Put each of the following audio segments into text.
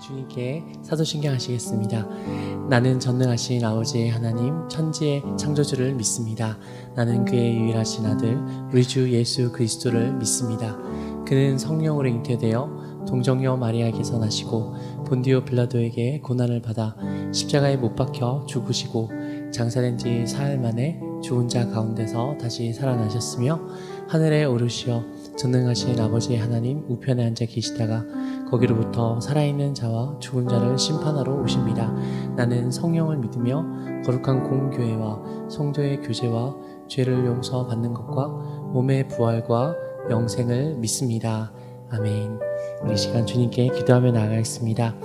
주님께 사도신경 하시겠습니다. 나는 전능하신 아버지의 하나님 천지의 창조주를 믿습니다. 나는 그의 유일하신 아들 우리 주 예수 그리스도를 믿습니다. 그는 성령으로 잉태되어 동정녀 마리아에게서 나시고 본디오 빌라도에게 고난을 받아 십자가에 못 박혀 죽으시고 장사된 지 사흘 만에 죽은 자 가운데서 다시 살아나셨으며 하늘에 오르시어 전능하신 아버지의 하나님 우편에 앉아 계시다가 거기로부터 살아있는 자와 죽은 자를 심판하러 오십니다. 나는 성령을 믿으며 거룩한 공교회와 성도의 교제와 죄를 용서받는 것과 몸의 부활과 영생을 믿습니다. 아멘. 우리 시간 주님께 기도하며 나아가겠습니다.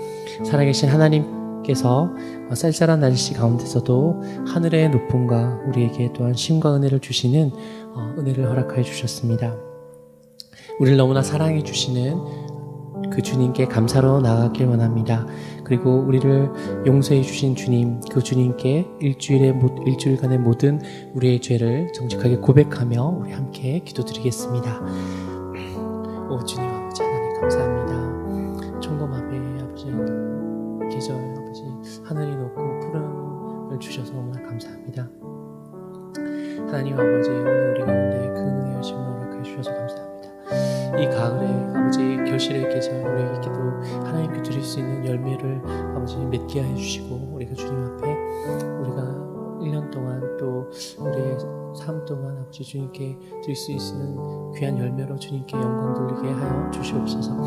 살아계신 하나님께서 쌀쌀한 날씨 가운데서도 하늘의 높음과 우리에게 또한 쉼과 은혜를 주시는 은혜를 허락하여 주셨습니다. 우리를 너무나 사랑해 주시는 그 주님께 감사로 나아가길 원합니다. 그리고 우리를 용서해 주신 주님, 그 주님께 일주일간의 모든 우리의 죄를 정직하게 고백하며 우리 함께 기도드리겠습니다. 오 주님 아버지 하나님 감사합니다. 총검합의 아버지 계절 아버지 하늘이 높고 푸른을 주셔서 너무나 감사합니다. 하나님 아버지 오늘 우리 가운데 그 은혜의 하심을 허락해 주셔서 감사합니다. 이 가을에 아버지 결실의 계절 우리에게도 하나님께 드릴 수 있는 열매를 아버지 맺게 해 주시고 우리가 주님 앞에 우리가 1년 동안 또 우리의 삶 동안 아버지 주님께 드릴 수 있는 귀한 열매로 주님께 영광 돌리게 하여 주시옵소서.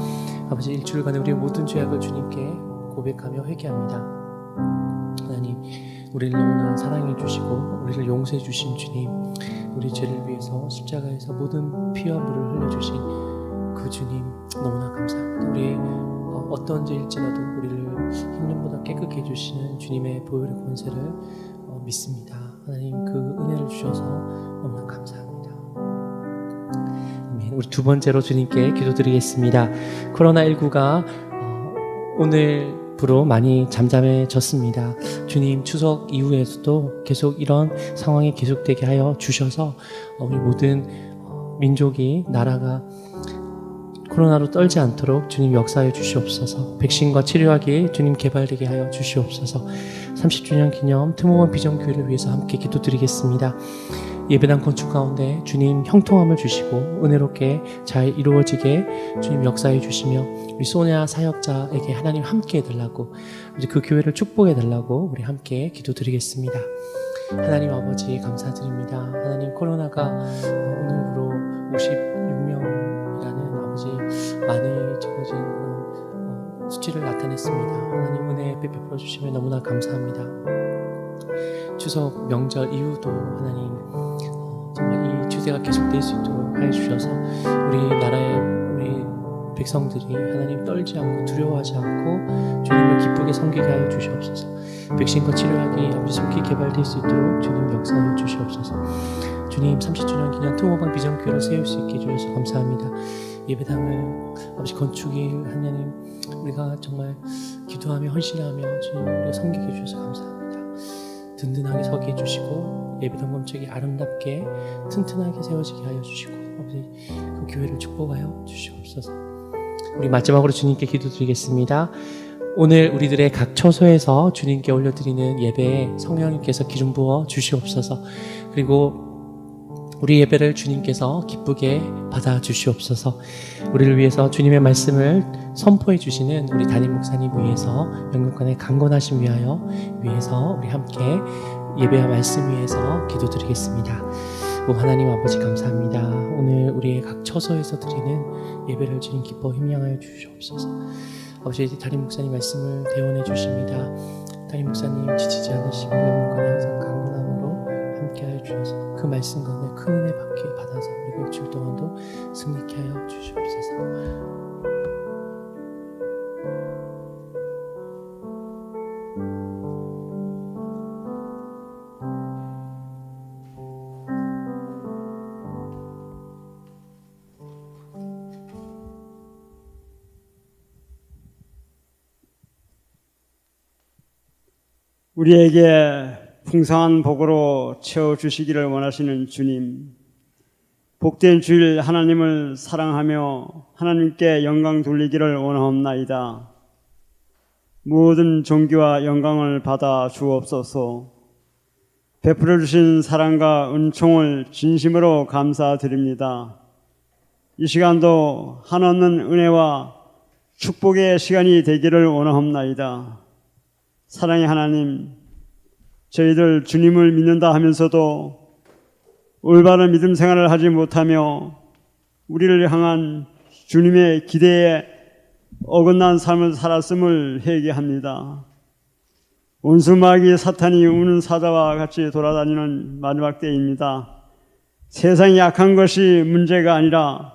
아버지 일주일간에 우리의 모든 죄악을 주님께 고백하며 회개합니다. 하나님 우리를 너무나 사랑해 주시고 우리를 용서해 주신 주님, 우리 죄를 위해서 십자가에서 모든 피와 물을 흘려주신 그 주님 너무나 감사합니다. 우리의 어떤 죄일지라도 우리를 흰눈보다 깨끗게 해주시는 주님의 보혈의 권세를 믿습니다. 하나님 그 은혜를 주셔서 너무나 감사합니다. 아멘. 우리 두 번째로 주님께 기도드리겠습니다. 코로나19가 오늘부로 많이 잠잠해졌습니다. 주님 추석 이후에서도 계속 이런 상황이 계속되게 하여 주셔서 우리 모든 민족이 나라가 코로나로 떨지 않도록 주님 역사해 주시옵소서. 백신과 치료약이 주님 개발되게 하여 주시옵소서. 30주년 기념 특목원 비전교회를 위해서 함께 기도드리겠습니다. 예배당 건축 가운데 주님 형통함을 주시고 은혜롭게 잘 이루어지게 주님 역사해 주시며 우리 소냐 사역자에게 하나님 함께 해달라고 그 교회를 축복해 달라고 우리 함께 기도드리겠습니다. 하나님 아버지 감사드립니다. 하나님 코로나가 오늘부로 56명이라는 아버지 많이 적어진 그런 수치를 나타냈습니다. 하나님 은혜 베풀어 주시면 너무나 감사합니다. 추석 명절 이후도 하나님 정말 이 주제가 계속될 수 있도록 하여 주셔서 우리 나라의 우리 백성들이 하나님 떨지 않고 두려워하지 않고 주님을 기쁘게 섬기게 하여 주시옵소서. 백신과 치료약이 아버지 속히 개발될 수 있도록 주님 역사하여 주시옵소서. 주님 30주년 기념 통호방 비전교회를 세울 수 있게 해주셔서 감사합니다. 예배당을 아버지 건축일 하나님 우리가 정말 기도하며 헌신하며 주님 우리가 섬기게 해주셔서 감사합니다. 든든하게 서게 해주시고 예배당 건축이 아름답게 튼튼하게 세워지게 하여 주시고 아버지 그 교회를 축복하여 주시옵소서. 우리 마지막으로 주님께 기도드리겠습니다. 오늘 우리들의 각 처소에서 주님께 올려드리는 예배에 성령님께서 기름 부어 주시옵소서. 그리고 우리 예배를 주님께서 기쁘게 받아 주시옵소서. 우리를 위해서 주님의 말씀을 선포해 주시는 우리 담임 목사님 위해서 영육간의 강건하심 위해서 우리 함께 예배와 말씀 위해서 기도드리겠습니다. 오 하나님 아버지 감사합니다. 오늘 우리의 각 처소에서 드리는 예배를 주님 기뻐 힘양하여 주시옵소서. 아버지 담임 목사님 말씀을 대원해 주십니다. 담임 목사님 지치지 않으시고 영육간에 항상 강건함으로 함께하여 주셔서 그 말씀 가운데 큰 은혜 받아서 우리가 일주일 동안도 승리케 하여 주시옵소서. 우리에게 풍성한 복으로 채워주시기를 원하시는 주님, 복된 주일 하나님을 사랑하며 하나님께 영광 돌리기를 원하옵나이다. 모든 존귀와 영광을 받아 주옵소서. 베풀어 주신 사랑과 은총을 진심으로 감사드립니다. 이 시간도 한없는 은혜와 축복의 시간이 되기를 원하옵나이다. 사랑의 하나님, 저희들 주님을 믿는다 하면서도 올바른 믿음 생활을 하지 못하며 우리를 향한 주님의 기대에 어긋난 삶을 살았음을 회개합니다. 원수마귀 사탄이 우는 사자와 같이 돌아다니는 마지막 때입니다. 세상이 약한 것이 문제가 아니라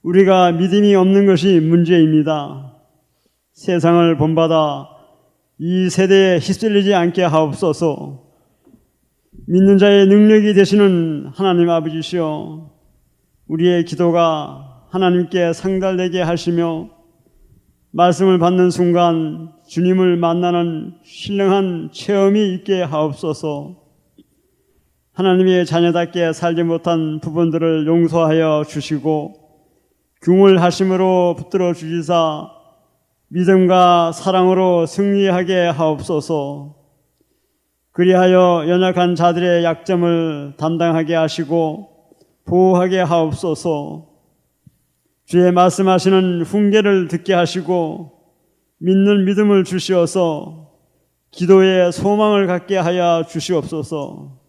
우리가 믿음이 없는 것이 문제입니다. 세상을 본받아 이 세대에 휩쓸리지 않게 하옵소서. 믿는 자의 능력이 되시는 하나님 아버지시여, 우리의 기도가 하나님께 상달되게 하시며 말씀을 받는 순간 주님을 만나는 신령한 체험이 있게 하옵소서. 하나님의 자녀답게 살지 못한 부분들을 용서하여 주시고 긍휼 하심으로 붙들어 주시사 믿음과 사랑으로 승리하게 하옵소서. 그리하여 연약한 자들의 약점을 담당하게 하시고 보호하게 하옵소서. 주의 말씀하시는 훈계를 듣게 하시고 믿는 믿음을 주시어서 기도의 소망을 갖게 하여 주시옵소서.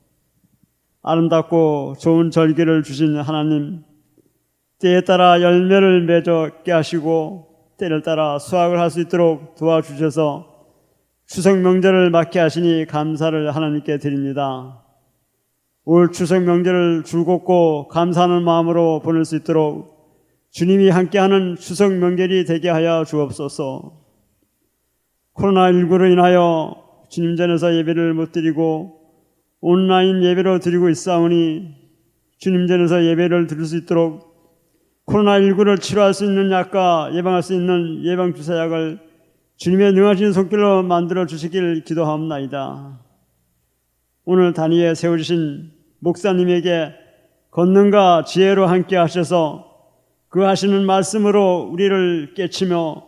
아름답고 좋은 절기를 주신 하나님, 때에 따라 열매를 맺게 하시고 때를 따라 수확을 할 수 있도록 도와주셔서 추석 명절을 맞게 하시니 감사를 하나님께 드립니다. 올 추석 명절을 즐겁고 감사하는 마음으로 보낼 수 있도록 주님이 함께하는 추석 명절이 되게 하여 주옵소서. 코로나19로 인하여 주님 전에서 예배를 못 드리고 온라인 예배로 드리고 있사오니 주님 전에서 예배를 드릴 수 있도록 코로나19를 치료할 수 있는 약과 예방할 수 있는 예방주사약을 주님의 능하신 손길로 만들어 주시길 기도하옵나이다. 오늘 단위에 세워주신 목사님에게 권능과 지혜로 함께 하셔서 그 하시는 말씀으로 우리를 깨치며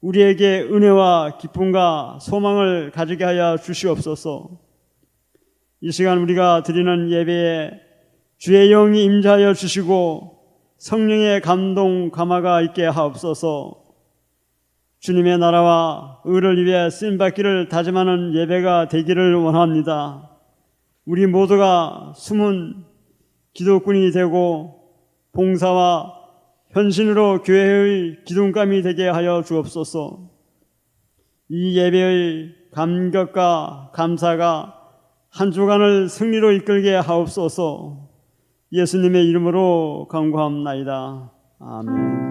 우리에게 은혜와 기쁨과 소망을 가지게 하여 주시옵소서. 이 시간 우리가 드리는 예배에 주의 영이 임재하여 주시고 성령의 감동 감화가 있게 하옵소서. 주님의 나라와 의를 위해 쓰임받기를 다짐하는 예배가 되기를 원합니다. 우리 모두가 숨은 기도꾼이 되고 봉사와 헌신으로 교회의 기둥감이 되게 하여 주옵소서. 이 예배의 감격과 감사가 한 주간을 승리로 이끌게 하옵소서. 예수님의 이름으로 간구하옵나이다. 아멘.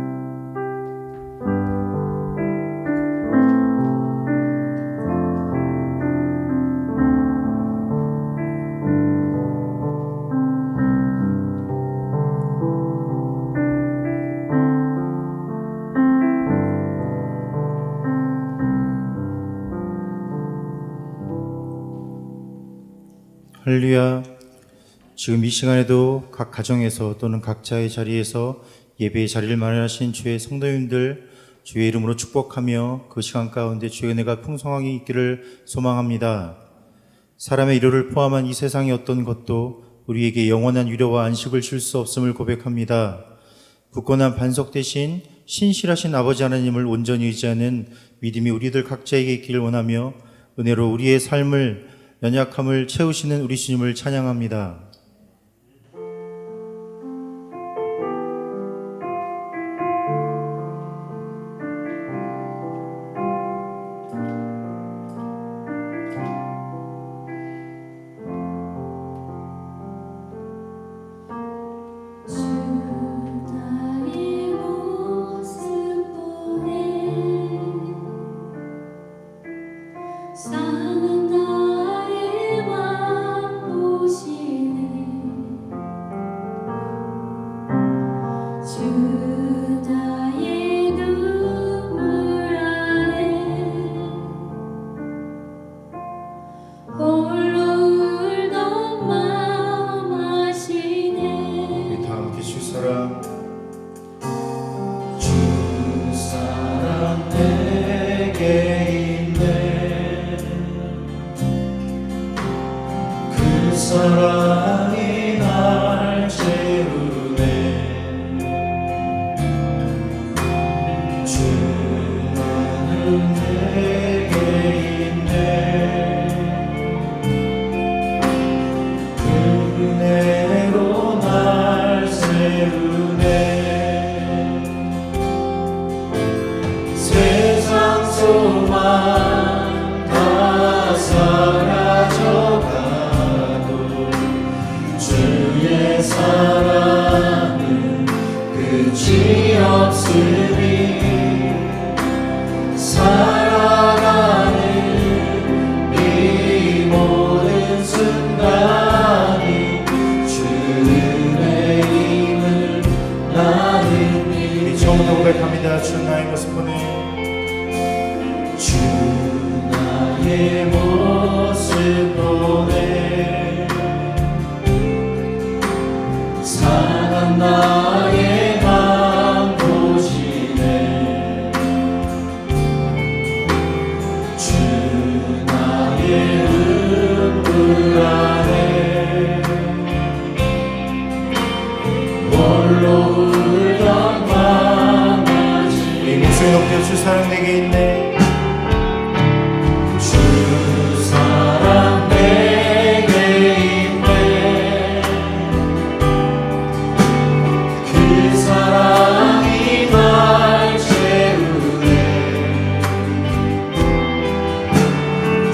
할렐루야. 지금 이 시간에도 각 가정에서 또는 각자의 자리에서 예배의 자리를 마련하신 주의 성도님들 주의 이름으로 축복하며 그 시간 가운데 주의 은혜가 풍성하게 있기를 소망합니다. 사람의 일요를 포함한 이 세상의 어떤 것도 우리에게 영원한 위로와 안식을 줄 수 없음을 고백합니다. 굳건한 반석 대신 신실하신 아버지 하나님을 온전히 의지하는 믿음이 우리들 각자에게 있기를 원하며 은혜로 우리의 삶을 연약함을 채우시는 우리 주님을 찬양합니다. 사는 나를 맛보시는 소망 다 사라져가도 주의 사랑은 끝이 없으니 살아가는 이 모든 순간이 주의 힘을 나는 믿네. 처음부터 고백합니다. 주 나의 모습 보내 주 나의 모습 보내 상한 나의 맘 보시네 주 나의 음물 안에 홀로 울던 맘아지 이 목소리 높여 주 사랑 내게 있네 주 사랑 내게 있네 그 사랑이 날 채우네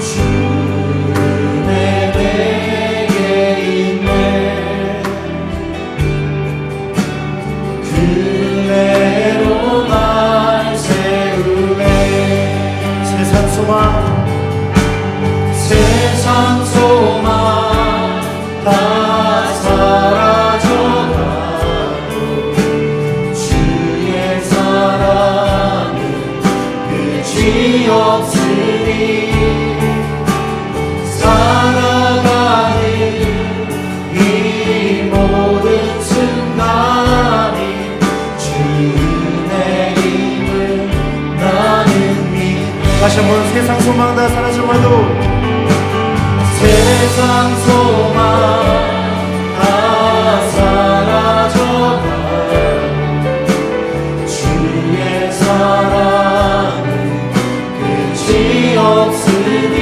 주 은혜 내게 있네 그 은혜로 날 세우네 세상 소망 다 사라져가도 주의 사랑은 끝이 없으니 살아가는 이 모든 순간이 주의 힘을 나는 믿네 다시 한번 세상 소망 다 사라져가도 세상 소망 다 사라져가 주의 사랑은 끝이 없으니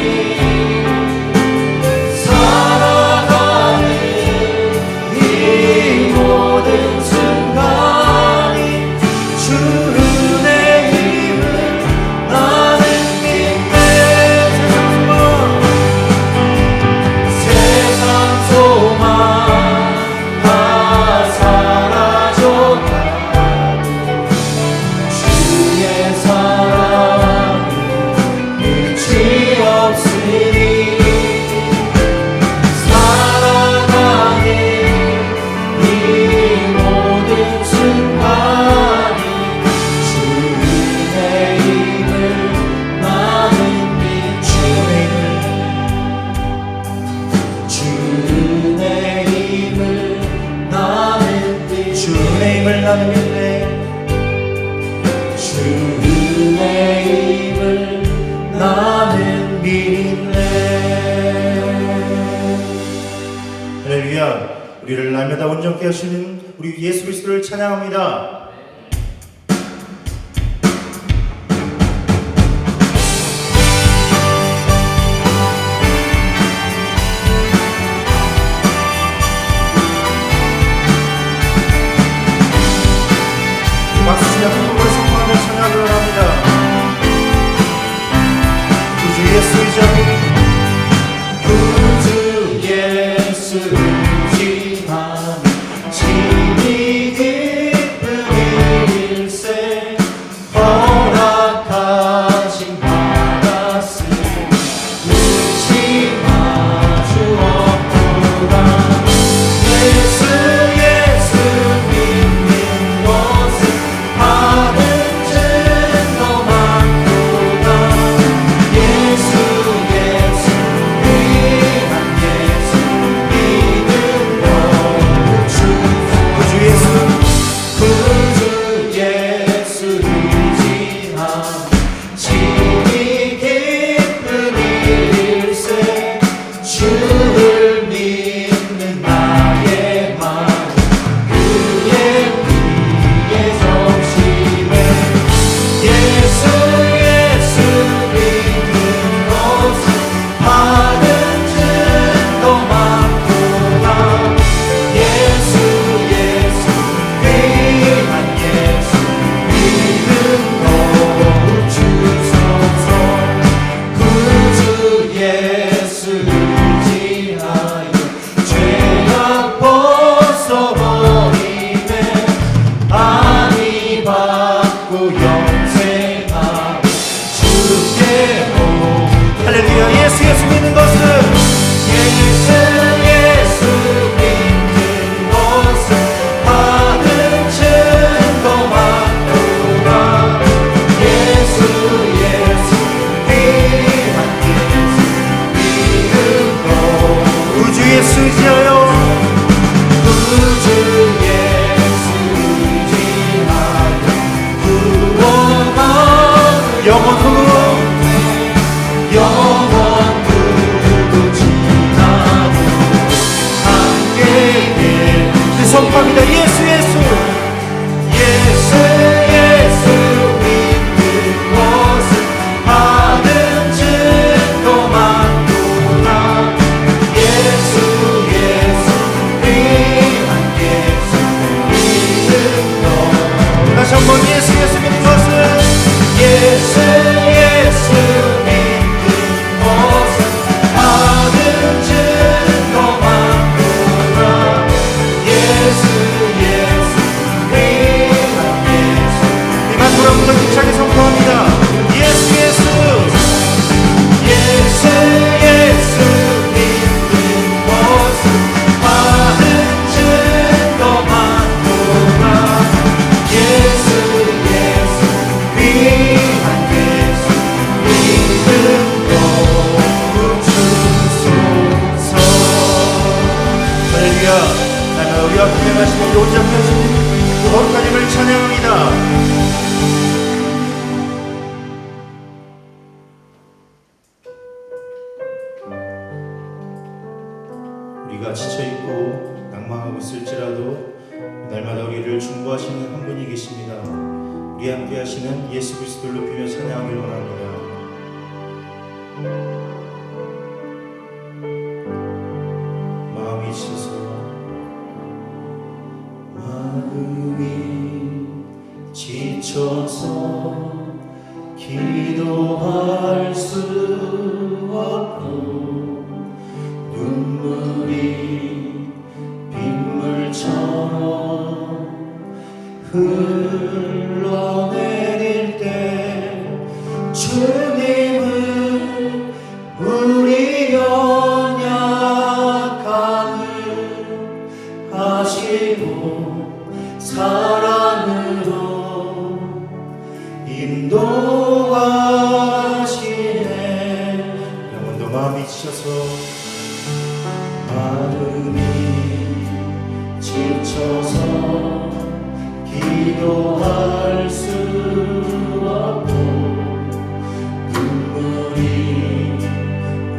살아가는 이 모든 순간이 주의 힘을 나는 믿네 세상 소망 다 사라져가도 주의 사랑은 끝이 없으니 살아가는 이 모든 순간이 주의 힘을 나는 믿네 주의 힘을 나는 믿네 주의 힘을 나는 믿네 주의 힘을 나는 믿네 할렐루야 우리를 날마다 온전케 하시는 우리 예수 그리스도를 찬양합니다. 박수 치며 한국을 선포하며 찬양을 합니다. 구주 예수를 지만 진이 기쁨 일세 허락하신 받았으니 잊지 마주었구나 예수 믿는 것은 받은 증거 많구나 예수 위한 예수 믿음 우리가 지쳐있고 낭망하고 있을지라도 날마다 우리를 중보하시는 한 분이 계십니다. 우리 함께 하시는 예수 그리스도를 높이며 찬양하길 원합니다. 마음이 지쳐서 기도할 수 없고 눈물이 빗물처럼 흘러내릴 때 주님은 우리 연약함을 아시고 사랑으로 인도하시네. 영혼도 마음이 지쳐서 기도할 수 없고 눈물이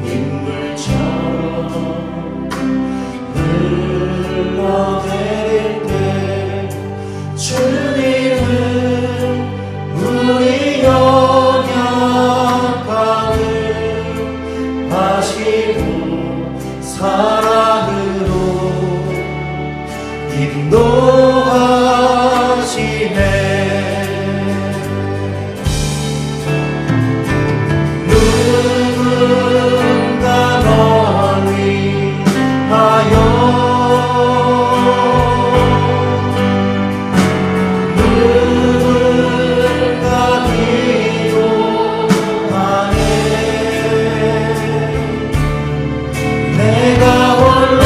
빗물처럼 흘러내릴 때 주님은 우리 연약함을 아시고 사랑으로 인도하시네. 누군가 널 위하여 누군가 기도하네. 내가 홀로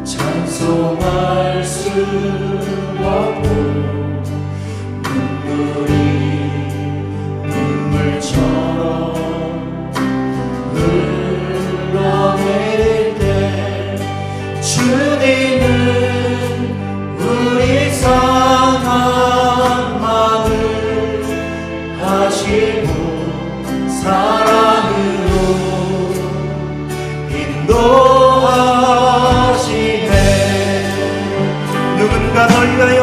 찬송할 수 없고 눈물이 눈물처럼 흘러내릴 때 주님은 우리 상한 마음을 아시고 사랑으로 인도하시네. 누군가 널 위하여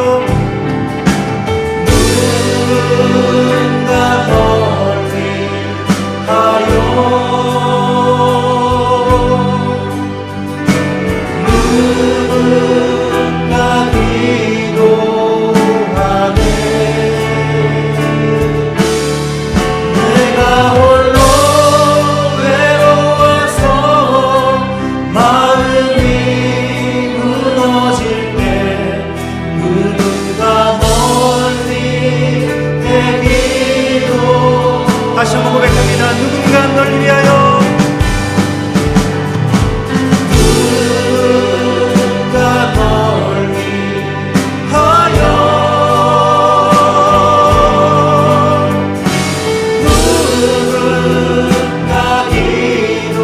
누군가 널 위하여 누군가 기도하네. 내가 홀로 외로워서 마음이 무너질 때 누군가 널 위해 기도. 다시 한번 고백합니다. 누군가 널 위하여 누군가 널 위하여 누군가 기도하네.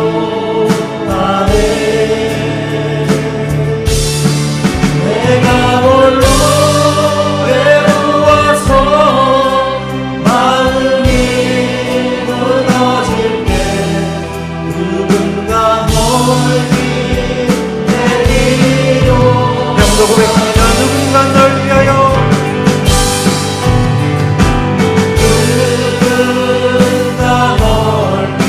내가 홀로 외로워서 마음이 무너질 때 누군가 널 위해 기도. 영도 고백합니다. 누군가 널 위하여 누군가 널 위하여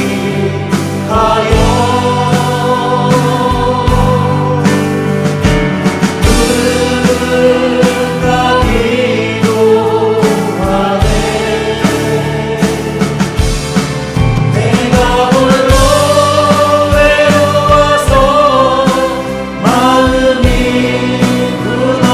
누군가 기도하네. 내가 홀로 외로워서 마음이 무너질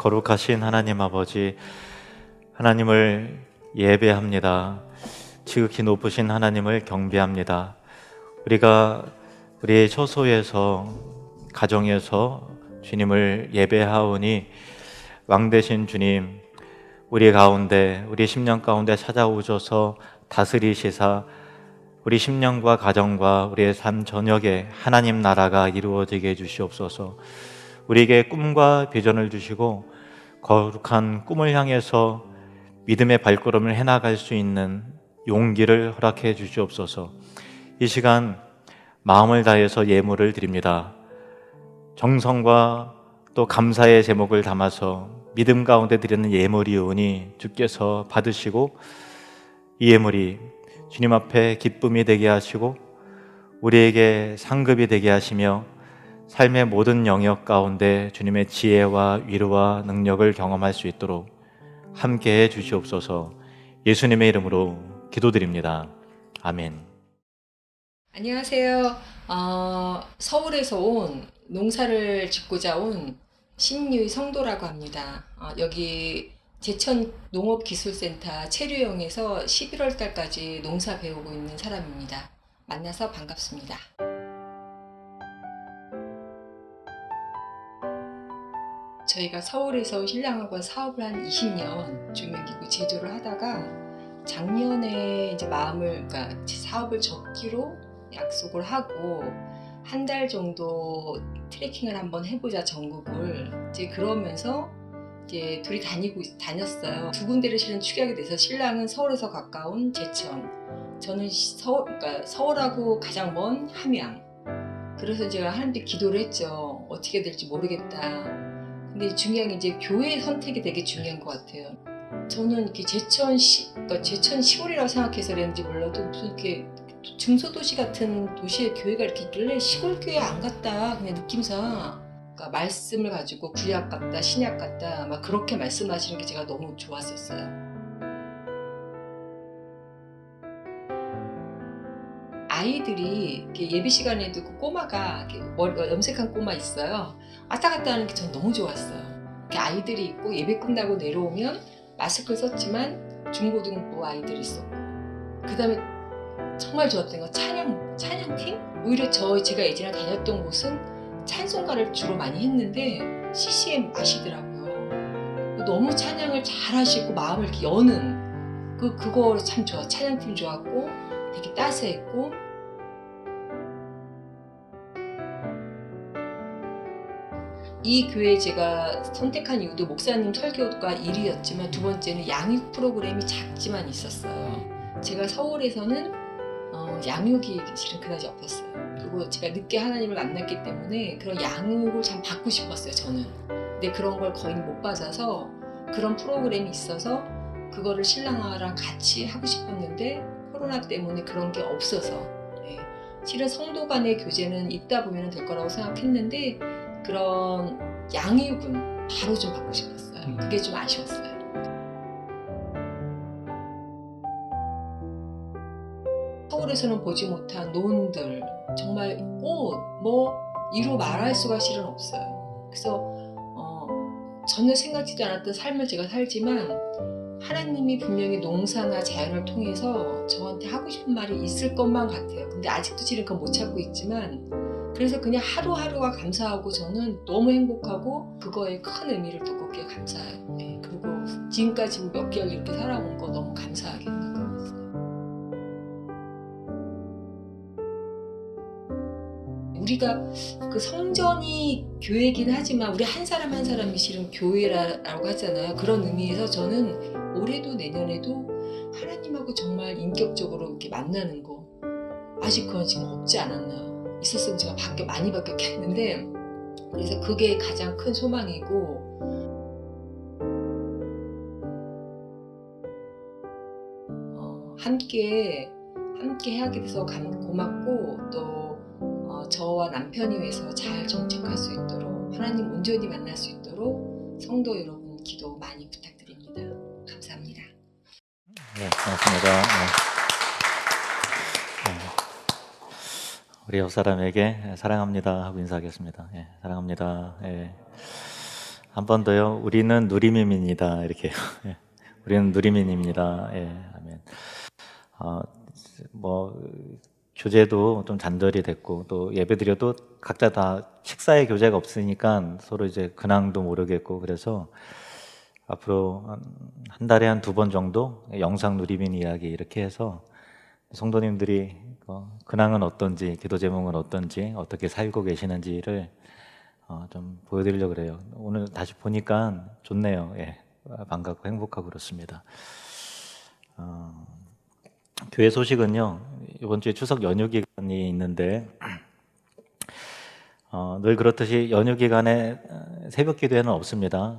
거룩하신 하나님 아버지, 하나님을 예배합니다. 지극히 높으신 하나님을 경배합니다. 우리가 우리의 처소에서, 가정에서 주님을 예배하오니 왕 되신 주님, 우리 가운데, 우리 심령 가운데 찾아오셔서 다스리시사 우리 심령과 가정과 우리의 삶 전역에 하나님 나라가 이루어지게 해주시옵소서. 우리에게 꿈과 비전을 주시고 거룩한 꿈을 향해서 믿음의 발걸음을 해나갈 수 있는 용기를 허락해 주시옵소서. 이 시간 마음을 다해서 예물을 드립니다. 정성과 또 감사의 제목을 담아서 믿음 가운데 드리는 예물이오니 주께서 받으시고 이 예물이 주님 앞에 기쁨이 되게 하시고 우리에게 상급이 되게 하시며 삶의 모든 영역 가운데 주님의 지혜와 위로와 능력을 경험할 수 있도록 함께해 주시옵소서. 예수님의 이름으로 기도드립니다. 아멘. 안녕하세요. 서울에서 온 농사를 짓고자 온 신유의 성도라고 합니다. 여기 제천 농업기술센터 체류용에서 11월 달까지 농사 배우고 있는 사람입니다. 만나서 반갑습니다. 저희가 서울에서 신랑하고 사업을 한 20년 조명기구 제조를 하다가 작년에 이제 그러니까 사업을 접기로 약속을 하고 한 달 정도 트레킹을 한번 해보자, 전국을. 이제 그러면서 이제 둘이 다녔어요. 두 군데를 실은 추격이 돼서 신랑은 서울에서 가까운 제천, 저는 그러니까 서울하고 가장 먼 함양. 그래서 제가 하나님께 기도를 했죠. 어떻게 될지 모르겠다. 근데 중요한 게 이제 교회 선택이 되게 중요한 것 같아요. 저는 이렇게 그러니까 제천 시골이라고 생각해서 그랬는지 몰라도 무슨 이렇게 중소도시 같은 도시에 교회가 이렇게 있길래 시골 교회 안 갔다, 그냥 느낌상. 그러니까 말씀을 가지고 구약 같다, 신약 같다, 막 그렇게 말씀하시는 게 제가 너무 좋았었어요. 아이들이 이렇게 예배 시간에도 그 꼬마가 이렇게 염색한 꼬마 있어요. 왔다 갔다 하는 게 전 너무 좋았어요. 이렇게 아이들이 있고 예배 끝나고 내려오면 마스크를 썼지만 중고등부 아이들이 있었고, 그 다음에 정말 좋았던 건 찬양팀? 오히려 제가 예전에 다녔던 곳은 찬송가를 주로 많이 했는데 CCM 아시더라고요. 너무 찬양을 잘 하시고 마음을 이렇게 여는 그거 참 좋아. 찬양팀 좋았고 되게 따스했고. 이 교회 제가 선택한 이유도 목사님 설교가 1위였지만 두 번째는 양육 프로그램이 작지만 있었어요. 제가 서울에서는 양육이 실은 그다지 없었어요. 그리고 제가 늦게 하나님을 만났기 때문에 그런 양육을 참 받고 싶었어요, 저는. 근데 그런 걸 거의 못 받아서 그런 프로그램이 있어서 그거를 신랑아랑 같이 하고 싶었는데 코로나 때문에 그런 게 없어서. 네. 실은 성도 간의 교제는 있다 보면 될 거라고 생각했는데 그런 양육은 바로 좀 받고 싶었어요. 그게 좀 아쉬웠어요. 서울에서는 보지 못한 논들, 정말 꽃, 이루 말할 수가 실은 없어요. 그래서 전혀 생각지도 않았던 삶을 제가 살지만 하나님이 분명히 농사나 자연을 통해서 저한테 하고 싶은 말이 있을 것만 같아요. 근데 아직도 실은 그건 못 찾고 있지만, 그래서 그냥 하루하루가 감사하고 저는 너무 행복하고 그거에 큰 의미를 두고 그게 감사해요. 네. 그리고 지금까지 몇 개월 이렇게 살아온 거 너무 감사하게 생각하고 있어요. 우리가 그 성전이 교회이긴 하지만 우리 한 사람 한 사람이 실은 교회라고 하잖아요. 그런 의미에서 저는 올해도 내년에도 하나님하고 정말 인격적으로 이렇게 만나는 거, 아직 그건 지금 없지 않았나. 있었으면 제가 많이 바뀌었겠는데, 그래서 그게 가장 큰 소망이고, 함께 하게 돼서 고맙고, 또 저와 남편이 위해서 잘 정착할 수 있도록, 하나님 온전히 만날 수 있도록 성도 여러분 기도 많이 부탁드립니다. 감사합니다. 네, 고맙습니다. 우리 옆 사람에게 사랑합니다 하고 인사하겠습니다. 사랑합니다. 한 번 더요. 우리는 누리민입니다. 이렇게. 예. 우리는 누리민입니다. 예, 아멘. 뭐 교제도 좀 잔절이 됐고 또 예배드려도 각자 다 식사의 교제가 없으니까 서로 이제 근황도 모르겠고 그래서 앞으로 한 달에 한 2번 정도 영상 누리민 이야기 이렇게 해서 성도님들이 근황은 어떤지, 기도 제목은 어떤지, 어떻게 살고 계시는지를 좀 보여드리려고 그래요. 오늘 다시 보니까 좋네요. 예, 반갑고 행복하고 그렇습니다. 교회 소식은요, 이번 주에 추석 연휴 기간이 있는데 늘 그렇듯이 연휴 기간에 새벽 기도회는 없습니다.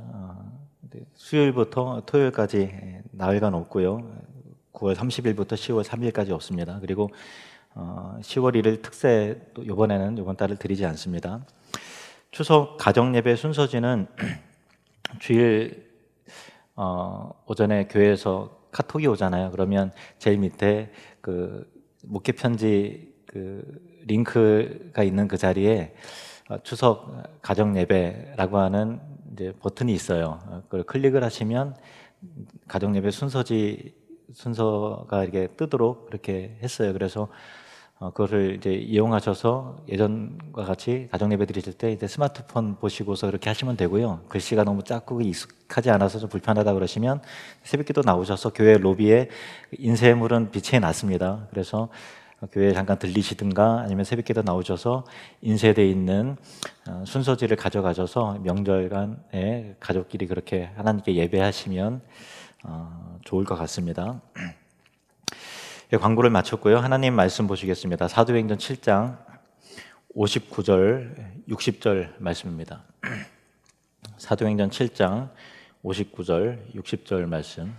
수요일부터 토요일까지 나흘간 없고요. 9월 30일부터 10월 3일까지 없습니다. 그리고 10월 1일 특세 또 이번 달을 드리지 않습니다. 추석 가정 예배 순서지는 주일 오전에 교회에서 카톡이 오잖아요. 그러면 제일 밑에 그 목회 편지 그 링크가 있는 그 자리에 추석 가정 예배라고 하는 이제 버튼이 있어요. 그걸 클릭을 하시면 가정 예배 순서가 이렇게 뜨도록 그렇게 했어요. 그래서 그거를 이제 이용하셔서 예전과 같이 가정 예배 드리실 때 이제 스마트폰 보시고서 그렇게 하시면 되고요. 글씨가 너무 작고 익숙하지 않아서 좀 불편하다 그러시면 새벽기도 나오셔서 교회 로비에 인쇄물은 비치해 놨습니다. 그래서 교회에 잠깐 들리시든가 아니면 새벽기도 나오셔서 인쇄되어 있는 순서지를 가져가셔서 명절간에 가족끼리 그렇게 하나님께 예배하시면 좋을 것 같습니다. 광고를 마쳤고요. 하나님 말씀 보시겠습니다. 사도행전 7장 59절, 60절 말씀입니다. 사도행전 7장 59절, 60절 말씀.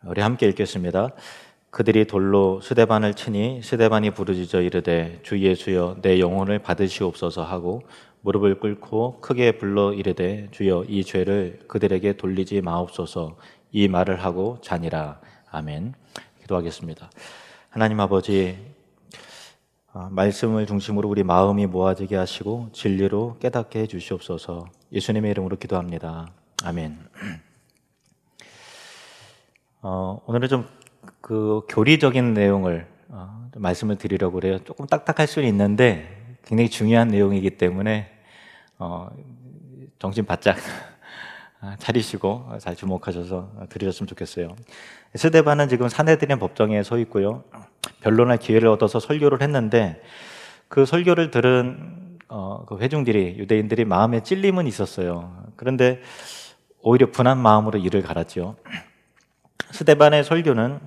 우리 함께 읽겠습니다. 그들이 돌로 스데반을 치니 스데반이 부르짖어 이르되 주 예수여 내 영혼을 받으시옵소서 하고 무릎을 꿇고 크게 불러 이르되 주여 이 죄를 그들에게 돌리지 마옵소서 이 말을 하고 자니라. 아멘. 기도하겠습니다. 하나님 아버지, 말씀을 중심으로 우리 마음이 모아지게 하시고 진리로 깨닫게 해 주시옵소서. 예수님의 이름으로 기도합니다. 아멘. 오늘은 좀 그 교리적인 내용을 좀 말씀을 드리려고 그래요. 조금 딱딱할 수는 있는데 굉장히 중요한 내용이기 때문에 정신 바짝 차리시고 잘 주목하셔서 들으셨으면 좋겠어요. 스데반은 지금 사내들인 법정에 서 있고요. 변론할 기회를 얻어서 설교를 했는데 그 설교를 들은 그 회중들이, 유대인들이 마음에 찔림은 있었어요. 그런데 오히려 분한 마음으로 이를 갈았죠. 스데반의 설교는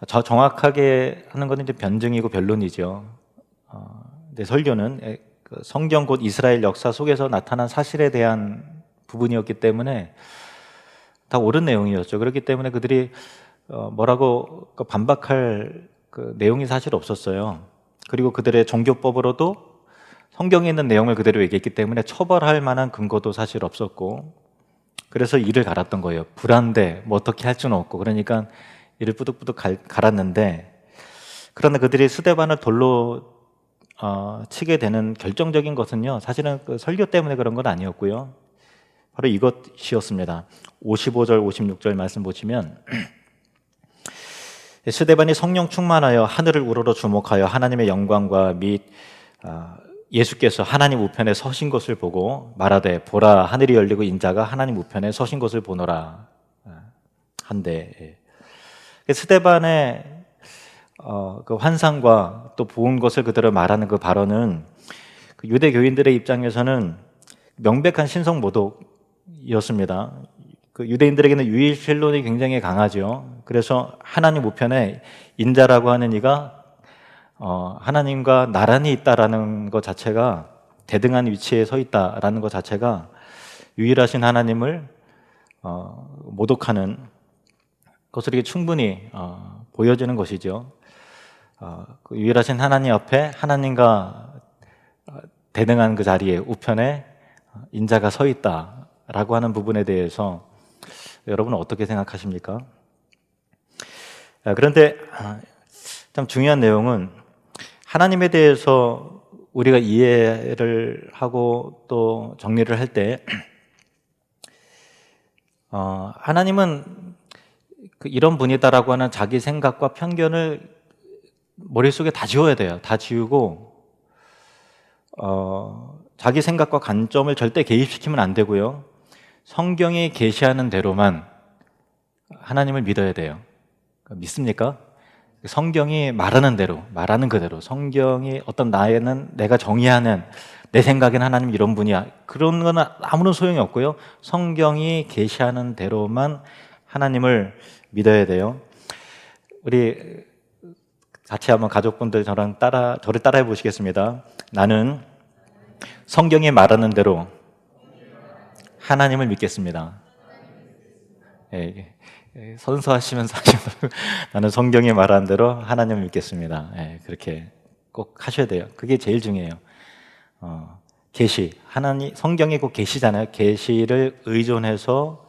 정확하게 하는 것은 이제 변증이고 변론이죠. 근데 설교는 성경 곧 이스라엘 역사 속에서 나타난 사실에 대한 부분이었기 때문에 다 옳은 내용이었죠. 그렇기 때문에 그들이 뭐라고 반박할 그 내용이 사실 없었어요. 그리고 그들의 종교법으로도 성경에 있는 내용을 그대로 얘기했기 때문에 처벌할 만한 근거도 사실 없었고, 그래서 이를 갈았던 거예요. 불안데 뭐 어떻게 할 수는 없고, 그러니까 이를 뿌득뿌득 갈았는데, 그러나 그들이 스데반을 돌로 치게 되는 결정적인 것은요, 사실은 그 설교 때문에 그런 건 아니었고요. 바로 이것이었습니다. 55절, 56절 말씀 보시면 스데반이 성령 충만하여 하늘을 우러러 주목하여 하나님의 영광과 및 예수께서 하나님 우편에 서신 것을 보고 말하되 보라 하늘이 열리고 인자가 하나님 우편에 서신 것을 보노라 한데, 스데반의 그 환상과 또 본 것을 그대로 말하는 그 발언은 그 유대 교인들의 입장에서는 명백한 신성 모독이었습니다. 그 유대인들에게는 유일신론이 굉장히 강하죠. 그래서 하나님 우편에 인자라고 하는 이가 하나님과 나란히 있다라는 것 자체가, 대등한 위치에 서 있다라는 것 자체가 유일하신 하나님을 모독하는 것을 충분히 보여주는 것이죠. 그 유일하신 하나님 앞에 하나님과 대등한 그 자리에 우편에 인자가 서 있다라고 하는 부분에 대해서 여러분은 어떻게 생각하십니까? 그런데 참 중요한 내용은 하나님에 대해서 우리가 이해를 하고 또 정리를 할 때 하나님은 이런 분이다라고 하는 자기 생각과 편견을 머릿속에 다 지워야 돼요. 다 지우고 자기 생각과 관점을 절대 개입시키면 안 되고요. 성경이 계시하는 대로만 하나님을 믿어야 돼요. 믿습니까? 성경이 말하는 대로, 말하는 그대로, 성경이 어떤 나에는 내가 정의하는, 내 생각엔 하나님 이런 분이야, 그런 건 아무런 소용이 없고요. 성경이 계시하는 대로만 하나님을 믿어야 돼요. 우리 같이 한번 가족분들 저를 따라해 보시겠습니다. 나는 성경이 말하는 대로 하나님을 믿겠습니다. 선서하시면서 나는 성경이 말하는 대로 하나님을 믿겠습니다. 그렇게 꼭 하셔야 돼요. 그게 제일 중요해요. 계시, 하나님, 성경이 꼭 계시잖아요. 계시를 의존해서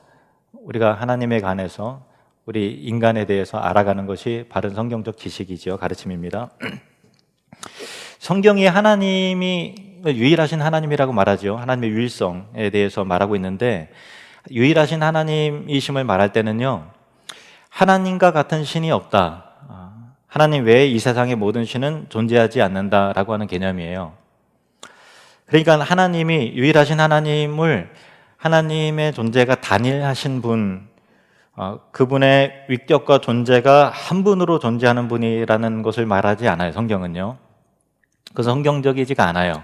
우리가 하나님에 관해서 우리 인간에 대해서 알아가는 것이 바른 성경적 지식이죠. 가르침입니다. 성경이 하나님이 유일하신 하나님이라고 말하죠. 하나님의 유일성에 대해서 말하고 있는데, 유일하신 하나님이심을 말할 때는요, 하나님과 같은 신이 없다, 하나님 외에 이 세상의 모든 신은 존재하지 않는다라고 하는 개념이에요. 그러니까 하나님이, 유일하신 하나님을, 하나님의 존재가 단일하신 분, 그분의 위격과 존재가 한 분으로 존재하는 분이라는 것을 말하지 않아요, 성경은요. 그래서 성경적이지가 않아요.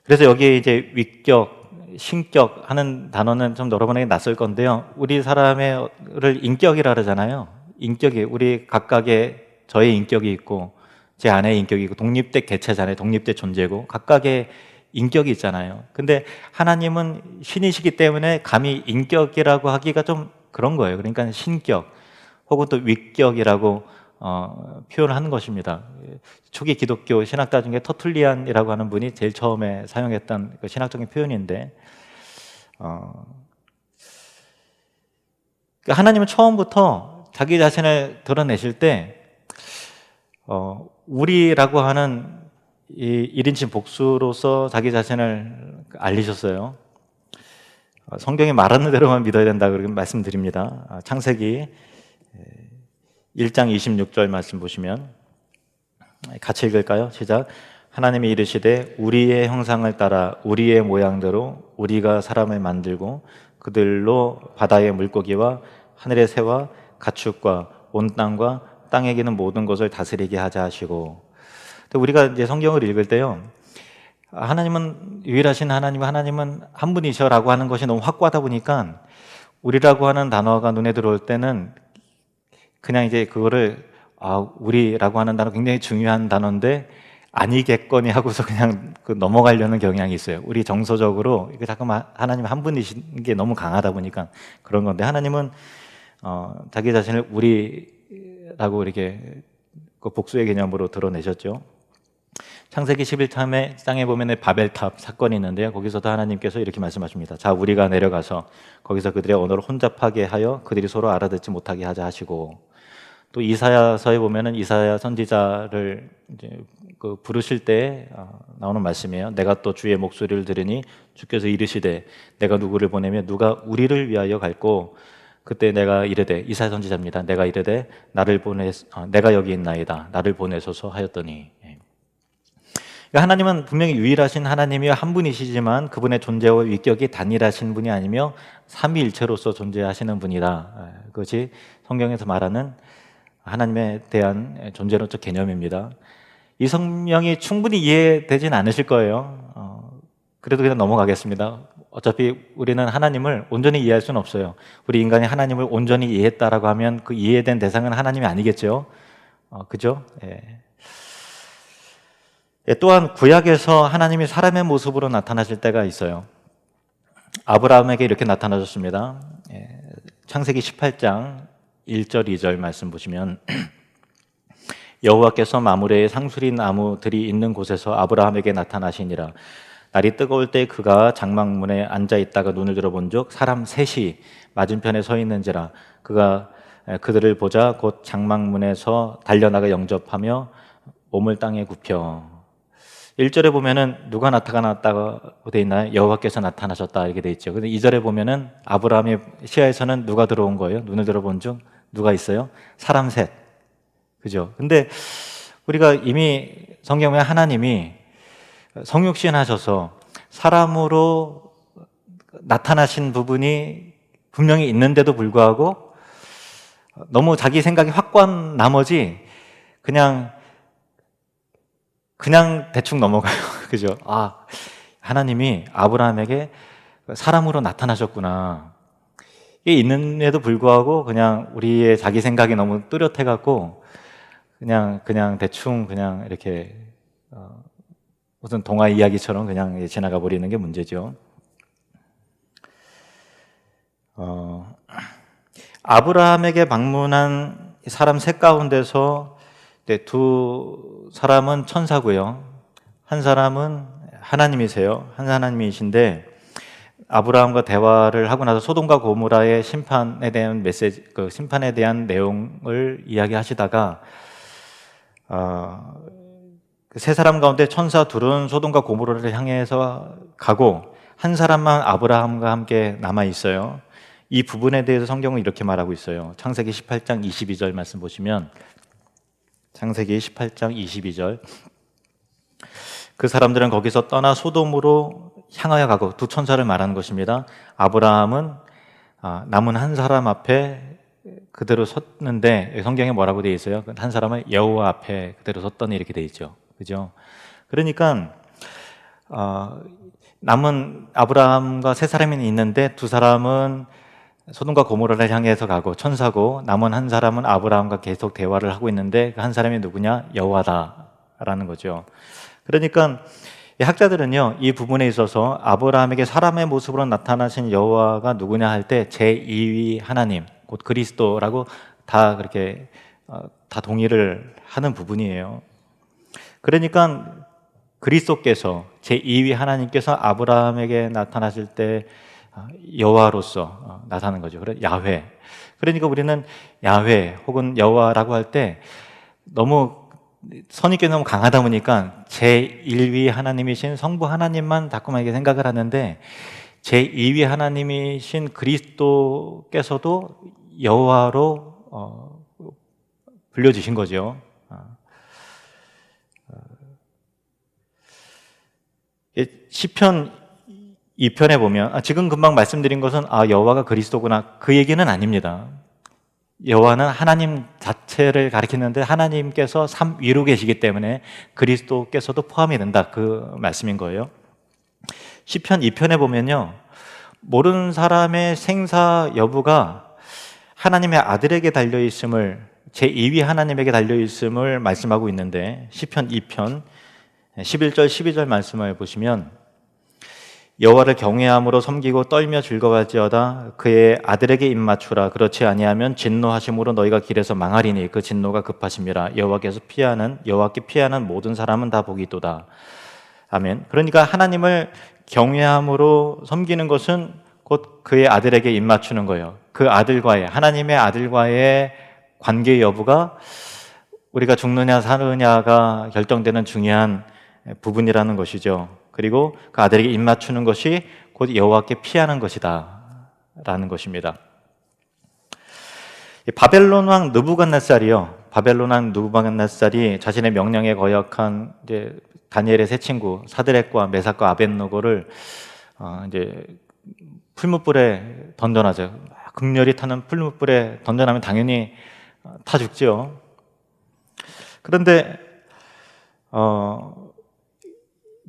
그래서 여기에 이제 위격, 신격 하는 단어는 좀 여러분에게 낯설 건데요. 우리 사람을 인격이라 그러잖아요. 인격이, 우리 각각의 저의 인격이 있고 제 아내의 인격이 있고 독립된 개체잖아요. 독립된 존재고 각각의 인격이 있잖아요. 근데 하나님은 신이시기 때문에 감히 인격이라고 하기가 좀 그런 거예요. 그러니까 신격 혹은 또 위격이라고 표현을 하는 것입니다. 초기 기독교 신학자 중에 터툴리안이라고 하는 분이 제일 처음에 사용했던 그 신학적인 표현인데, 하나님은 처음부터 자기 자신을 드러내실 때 우리라고 하는 이 1인칭 복수로서 자기 자신을 알리셨어요. 성경이 말하는 대로만 믿어야 된다 그렇게 말씀드립니다. 창세기 1장 26절 말씀 보시면 같이 읽을까요? 시작. 하나님이 이르시되 우리의 형상을 따라 우리의 모양대로 우리가 사람을 만들고 그들로 바다의 물고기와 하늘의 새와 가축과 온 땅과 땅에 기는 모든 것을 다스리게 하자 하시고, 우리가 이제 성경을 읽을 때요, 하나님은 유일하신 하나님은 한 분이셔라고 하는 것이 너무 확고하다 보니까 우리라고 하는 단어가 눈에 들어올 때는 그냥 이제 그거를 우리라고 하는 단어 굉장히 중요한 단어인데 아니겠거니 하고서 그냥 넘어가려는 경향이 있어요. 우리 정서적으로 이게 자꾸만 하나님 한 분이신 게 너무 강하다 보니까 그런 건데, 하나님은 자기 자신을 우리라고 이렇게 그 복수의 개념으로 드러내셨죠. 창세기 11장에 보면 바벨탑 사건이 있는데요, 거기서도 하나님께서 이렇게 말씀하십니다. 자, 우리가 내려가서 거기서 그들의 언어를 혼잡하게 하여 그들이 서로 알아듣지 못하게 하자 하시고, 또 이사야서에 보면은 이사야 선지자를 이제 부르실 때 나오는 말씀이에요. 내가 또 주의 목소리를 들으니 주께서 이르시되 내가 누구를 보내며 누가 우리를 위하여 갈고, 그때 내가 이르되, 이사야 선지자입니다. 내가 이르되 내가 여기 있나이다. 나를 보내소서 하였더니. 그러니까 하나님은 분명히 유일하신 하나님이요 한 분이시지만 그분의 존재와 위격이 단일하신 분이 아니며 삼위일체로서 존재하시는 분이다. 그것이 성경에서 말하는 하나님에 대한 존재론적 개념입니다. 이 성명이 충분히 이해되진 않으실 거예요. 그래도 그냥 넘어가겠습니다. 어차피 우리는 하나님을 온전히 이해할 수는 없어요. 우리 인간이 하나님을 온전히 이해했다라고 하면 그 이해된 대상은 하나님이 아니겠죠. 그죠? 예. 또한 구약에서 하나님이 사람의 모습으로 나타나실 때가 있어요. 아브라함에게 이렇게 나타나셨습니다. 창세기 18장 1절 2절 말씀 보시면 여호와께서 마므레의 상수리 나무들이 있는 곳에서 아브라함에게 나타나시니라. 날이 뜨거울 때 그가 장막문에 앉아 있다가 눈을 들어본 적 사람 셋이 맞은편에 서 있는지라. 그가 그들을 보자 곧 장막문에서 달려나가 영접하며 몸을 땅에 굽혀. 1절에 보면은 누가 나타났다고 돼 있나요? 여호와께서 나타나셨다 이렇게 돼 있죠. 근데 2절에 보면은 아브라함의 시야에서는 누가 들어온 거예요? 눈을 들어본 중 누가 있어요? 사람 셋. 그죠? 근데 우리가 이미 성경에 하나님이 성육신 하셔서 사람으로 나타나신 부분이 분명히 있는데도 불구하고 너무 자기 생각이 확고한 나머지 그냥 대충 넘어가요. 그죠? 아, 하나님이 아브라함에게 사람으로 나타나셨구나. 이게 있는데도 불구하고 그냥 우리의 자기 생각이 너무 뚜렷해갖고 그냥 대충 그냥 이렇게 무슨 동화 이야기처럼 그냥 지나가 버리는 게 문제죠. 아브라함에게 방문한 사람 셋 가운데서 두 사람은 천사고요. 한 사람은 하나님이세요. 한 하나님이신데 아브라함과 대화를 하고 나서 소돔과 고모라의 심판에 대한 메시지, 그 심판에 대한 내용을 이야기하시다가 그 세 사람 가운데 천사 둘은 소돔과 고모라를 향해서 가고 한 사람만 아브라함과 함께 남아 있어요. 이 부분에 대해서 성경은 이렇게 말하고 있어요. 창세기 18장 22절 말씀 보시면 창세기 18장 22절 그 사람들은 거기서 떠나 소돔으로 향하여 가고 두 천사를 말하는 것입니다. 아브라함은 남은 한 사람 앞에 그대로 섰는데 성경에 뭐라고 되어 있어요? 한 사람은 여호와 앞에 그대로 섰더니 이렇게 되어 있죠. 그죠? 그러니까 남은 아브라함과 세 사람이 있는데 두 사람은 소돔과 고모라를 향해서 가고 천사고 남은 한 사람은 아브라함과 계속 대화를 하고 있는데 그 한 사람이 누구냐? 여호와다라는 거죠. 그러니까 이 학자들은요, 이 부분에 있어서 아브라함에게 사람의 모습으로 나타나신 여호와가 누구냐 할 때 제2위 하나님, 곧 그리스도라고 다 그렇게 다 동의를 하는 부분이에요. 그러니까 그리스도께서 제2위 하나님께서 아브라함에게 나타나실 때 여호와로서 나타나는 거죠. 그래 야훼. 그러니까 우리는 야훼 혹은 여호와라고 할 때 너무 선입견이 너무 강하다 보니까 제1위 하나님이신 성부 하나님만 자꾸만 생각을 하는데 제2위 하나님이신 그리스도께서도 여호와로 불려주신 거죠. 시편 2편에 보면 지금 금방 말씀드린 것은 여호와가 그리스도구나 그 얘기는 아닙니다. 여호와는 하나님 자체를 가리키는데 하나님께서 삼 위로 계시기 때문에 그리스도께서도 포함이 된다 그 말씀인 거예요. 시편 2편에 보면요, 모르는 사람의 생사 여부가 하나님의 아들에게 달려있음을 제2위 하나님에게 달려있음을 말씀하고 있는데 시편 2편 11절 12절 말씀을 보시면 여호와를 경외함으로 섬기고 떨며 즐거워할지어다 그의 아들에게 입맞추라 그렇지 아니하면 진노하심으로 너희가 길에서 망하리니 그 진노가 급하심이라 여호와께 피하는 모든 사람은 다 복이 있도다. 아멘. 그러니까 하나님을 경외함으로 섬기는 것은 곧 그의 아들에게 입맞추는 거예요. 그 아들과의 하나님의 아들과의 관계 여부가 우리가 죽느냐 사느냐가 결정되는 중요한 부분이라는 것이죠. 그리고 그 아들에게 입맞추는 것이 곧 여호와께 피하는 것이다 라는 것입니다. 바벨론 왕 느부갓네살이요. 바벨론 왕 느부갓네살이 자신의 명령에 거역한 이제 다니엘의 세 친구 사드렉과 메삭과 아벳느고를 이제 풀무불에 던져놔죠. 극렬히 타는 풀무불에 던져나면 당연히 타 죽죠. 그런데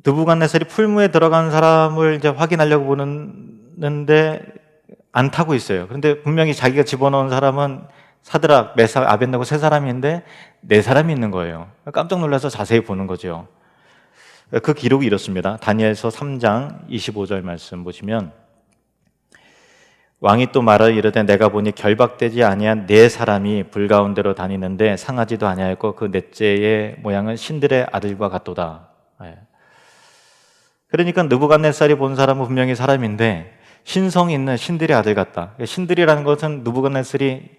느부갓네살이 풀무에 들어간 사람을 이제 확인하려고 보는데 안 타고 있어요. 그런데 분명히 자기가 집어넣은 사람은 사드락, 메삭, 아벳느고 세 사람인데 네 사람이 있는 거예요. 깜짝 놀라서 자세히 보는 거죠. 그 기록이 이렇습니다. 다니엘서 3장 25절 말씀 보시면 왕이 또 말하여 이르되 내가 보니 결박되지 아니한 네 사람이 불 가운데로 다니는데 상하지도 아니하였고 그 넷째의 모양은 신들의 아들과 같도다. 그러니까 느부갓네살이 본 사람은 분명히 사람인데 신성 있는 신들의 아들 같다. 신들이라는 것은 느부갓네살이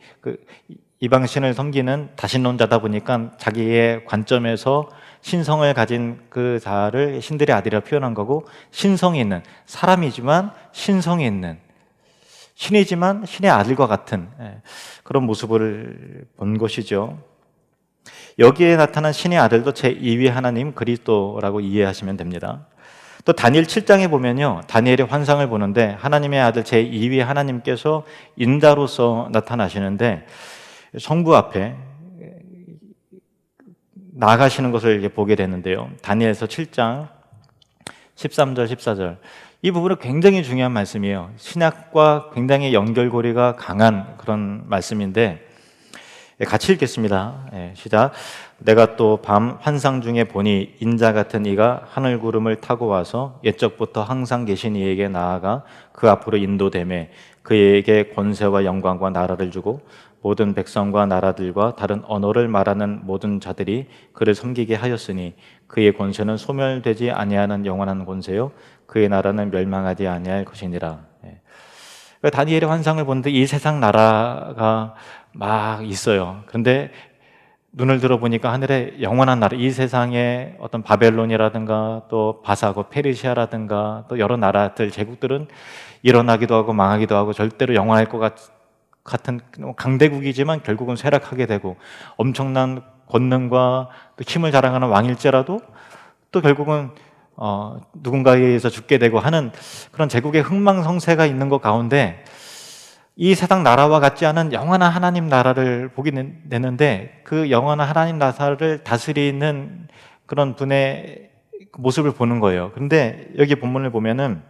이방신을 섬기는 다신론자다 보니까 자기의 관점에서 신성을 가진 그 자를 신들의 아들이라 표현한 거고, 신성이 있는, 사람이지만 신성이 있는, 신이지만 신의 아들과 같은 그런 모습을 본 것이죠. 여기에 나타난 신의 아들도 제2위 하나님 그리스도라고 이해하시면 됩니다. 또 다니엘 7장에 보면요, 다니엘의 환상을 보는데 하나님의 아들 제2위 하나님께서 인자로서 나타나시는데 성부 앞에 나아가시는 것을 보게 되는데요. 다니엘서 7장 13절 14절, 이 부분은 굉장히 중요한 말씀이에요. 신약과 굉장히 연결고리가 강한 그런 말씀인데 같이 읽겠습니다. 시작. 내가 또 밤 환상 중에 보니 인자 같은 이가 하늘 구름을 타고 와서 옛적부터 항상 계신 이에게 나아가 그 앞으로 인도되매 그에게 권세와 영광과 나라를 주고 모든 백성과 나라들과 다른 언어를 말하는 모든 자들이 그를 섬기게 하였으니 그의 권세는 소멸되지 아니하는 영원한 권세요 그의 나라는 멸망하지 아니할 것이니라. 다니엘의 환상을 보는데 이 세상 나라가 막 있어요. 그런데 눈을 들어보니까 하늘에 영원한 나라, 이 세상에 어떤 바벨론이라든가 또 바사고 페르시아라든가 또 여러 나라들, 제국들은 일어나기도 하고 망하기도 하고 절대로 영원할 것 같은 강대국이지만 결국은 쇠락하게 되고, 엄청난 권능과 또 힘을 자랑하는 왕일지라도 또 결국은 누군가에 의해서 죽게 되고 하는 그런 제국의 흥망성쇠가 있는 것 가운데 이 세상 나라와 같지 않은 영원한 하나님 나라를 보게 되는데, 그 영원한 하나님 나라를 다스리는 그런 분의 모습을 보는 거예요. 그런데 여기 본문을 보면은